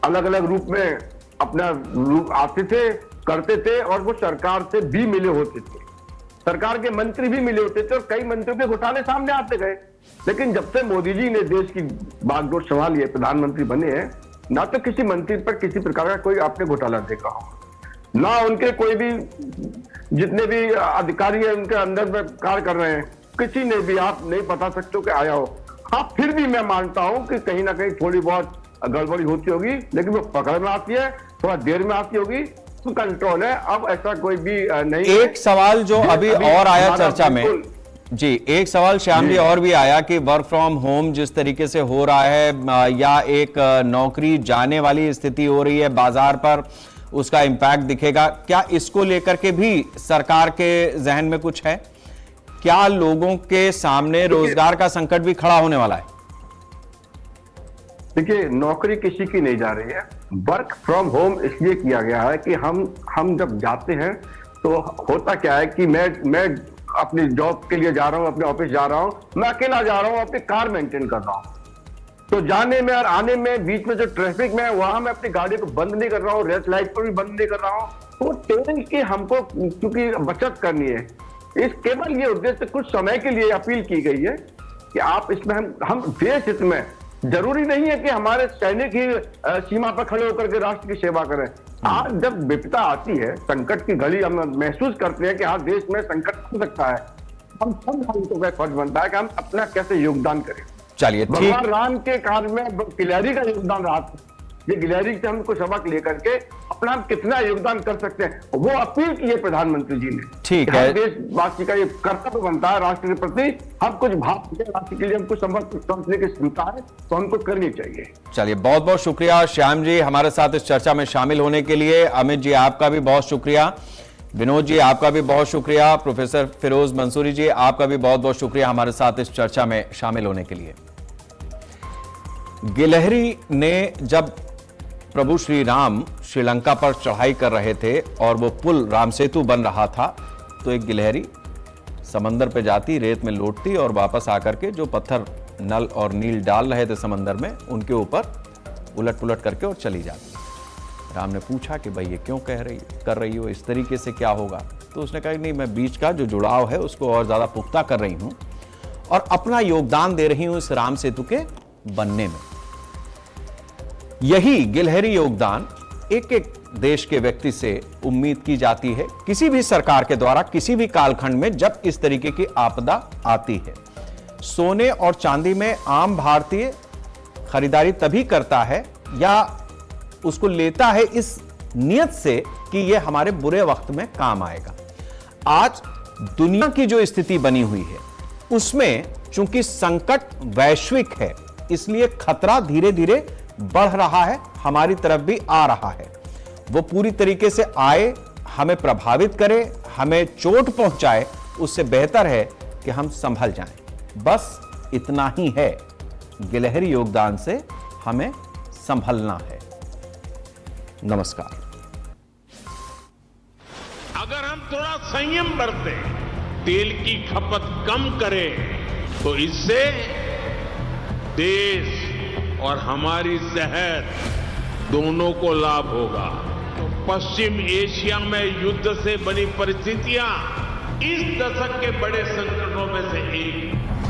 अलग अलग रूप में अपना रूप आते थे, करते थे, और वो सरकार से भी मिले होते थे, सरकार के मंत्री भी मिले होते थे, और कई मंत्रियों के घोटाले सामने आते गए। लेकिन जब से मोदी जी ने देश की बागडोर संभाली है, प्रधानमंत्री बने हैं, ना तो किसी मंत्री पर किसी प्रकार का कोई आपने घोटाला देखा हो, ना उनके कोई भी जितने भी अधिकारी हैं उनके अंदर में कार्य कर रहे हैं, किसी ने भी आप नहीं बता सकते हो कि आया हो। हाँ, फिर भी मैं मानता हूं कि कहीं ना कहीं थोड़ी बहुत गड़बड़ी होती होगी, लेकिन वो पकड़ में आती है, थोड़ा देर में आती होगी, तो कंट्रोल है। अब ऐसा कोई भी नहीं। एक सवाल जो अभी और आया चर्चा में जी, एक सवाल श्याम जी और भी आया कि वर्क फ्रॉम होम जिस तरीके से हो रहा है, या एक नौकरी जाने वाली स्थिति हो रही है बाजार पर, उसका इंपैक्ट दिखेगा क्या? इसको लेकर के भी सरकार के जहन में कुछ है क्या? लोगों के सामने रोजगार का संकट भी खड़ा होने वाला है? देखिए, नौकरी किसी की नहीं जा रही है। वर्क फ्रॉम होम इसलिए किया गया है कि हम जब जाते हैं तो होता क्या है कि मैं अपनी जॉब के लिए जा रहा हूं, अपने ऑफिस जा रहा हूं, मैं अकेला जा रहा हूं, अपनी कार मेंटेन कर रहा हूं, तो जाने में और आने में बीच में जो ट्रैफिक में वहां मैं अपनी गाड़ी को बंद नहीं कर रहा हूँ, रेड लाइट पर भी बंद नहीं कर रहा हूँ। तो तेल की हमको क्योंकि बचत करनी है, इस केवल ये उद्देश्य कुछ समय के लिए अपील की गई है कि आप इसमें हम देश हित में, जरूरी नहीं है कि हमारे सैनिक ही सीमा पर खड़े होकर के राष्ट्र की सेवा करें। आज जब विपदा आती है, संकट की घड़ी हम महसूस करते हैं कि आज देश में संकट हो सकता है, हम सब नागरिकों का फर्ज बनता है कि हम अपना कैसे योगदान करें। चलिए, भगवान राम के कार्य में गिलहरी का योगदान रहा था, ये गिलहरी से हमको सबक लेकर के अपना कितना योगदान कर सकते हैं, वो अपील की है प्रधानमंत्री जी ने। ठीक है, देशवासी का ये कर्तव्य बनता है राष्ट्र के प्रति, हम कुछ भाव राष्ट्र के लिए हमको समर्थने की क्षमता है तो हमको करनी चाहिए। चलिए, बहुत बहुत शुक्रिया श्याम जी हमारे साथ इस चर्चा में शामिल होने के लिए। अमित जी, आपका भी बहुत शुक्रिया विनोद जी आपका भी बहुत शुक्रिया। प्रोफेसर फिरोज मंसूरी जी आपका भी बहुत बहुत शुक्रिया हमारे साथ इस चर्चा में शामिल होने के लिए। गिलहरी ने जब प्रभु श्री राम श्रीलंका पर चढ़ाई कर रहे थे और वो पुल राम सेतु बन रहा था, तो एक गिलहरी समंदर पे जाती, रेत में लौटती और वापस आकर के जो पत्थर नल और नील डाल रहे थे समंदर में उनके ऊपर उलट पुलट करके और चली जाती। राम ने पूछा कि भाई ये क्यों कर रही हो, इस तरीके से क्या होगा? तो उसने कहा नहीं, मैं बीच का जो जुड़ाव है उसको और ज्यादा पुख्ता कर रही हूं और अपना योगदान दे रही हूं इस राम सेतु के बनने में। यही गिलहरी योगदान एक एक देश के व्यक्ति से उम्मीद की जाती है किसी भी सरकार के द्वारा किसी भी कालखंड में जब इस तरीके की आपदा आती है। सोने और चांदी में आम भारतीय खरीदारी तभी करता है या उसको लेता है इस नियत से कि यह हमारे बुरे वक्त में काम आएगा। आज दुनिया की जो स्थिति बनी हुई है उसमें चूंकि संकट वैश्विक है, इसलिए खतरा धीरे धीरे बढ़ रहा है, हमारी तरफ भी आ रहा है। वो पूरी तरीके से आए, हमें प्रभावित करे, हमें चोट पहुंचाए, उससे बेहतर है कि हम संभल जाएं। बस इतना ही है, गिलहरी योगदान से हमें संभलना है। नमस्कार। अगर हम थोड़ा संयम बरतें, तेल की खपत कम करें, तो इससे देश और हमारी सेहत दोनों को लाभ होगा। तो पश्चिम एशिया में युद्ध से बनी परिस्थितियां इस दशक के बड़े संकटों में से एक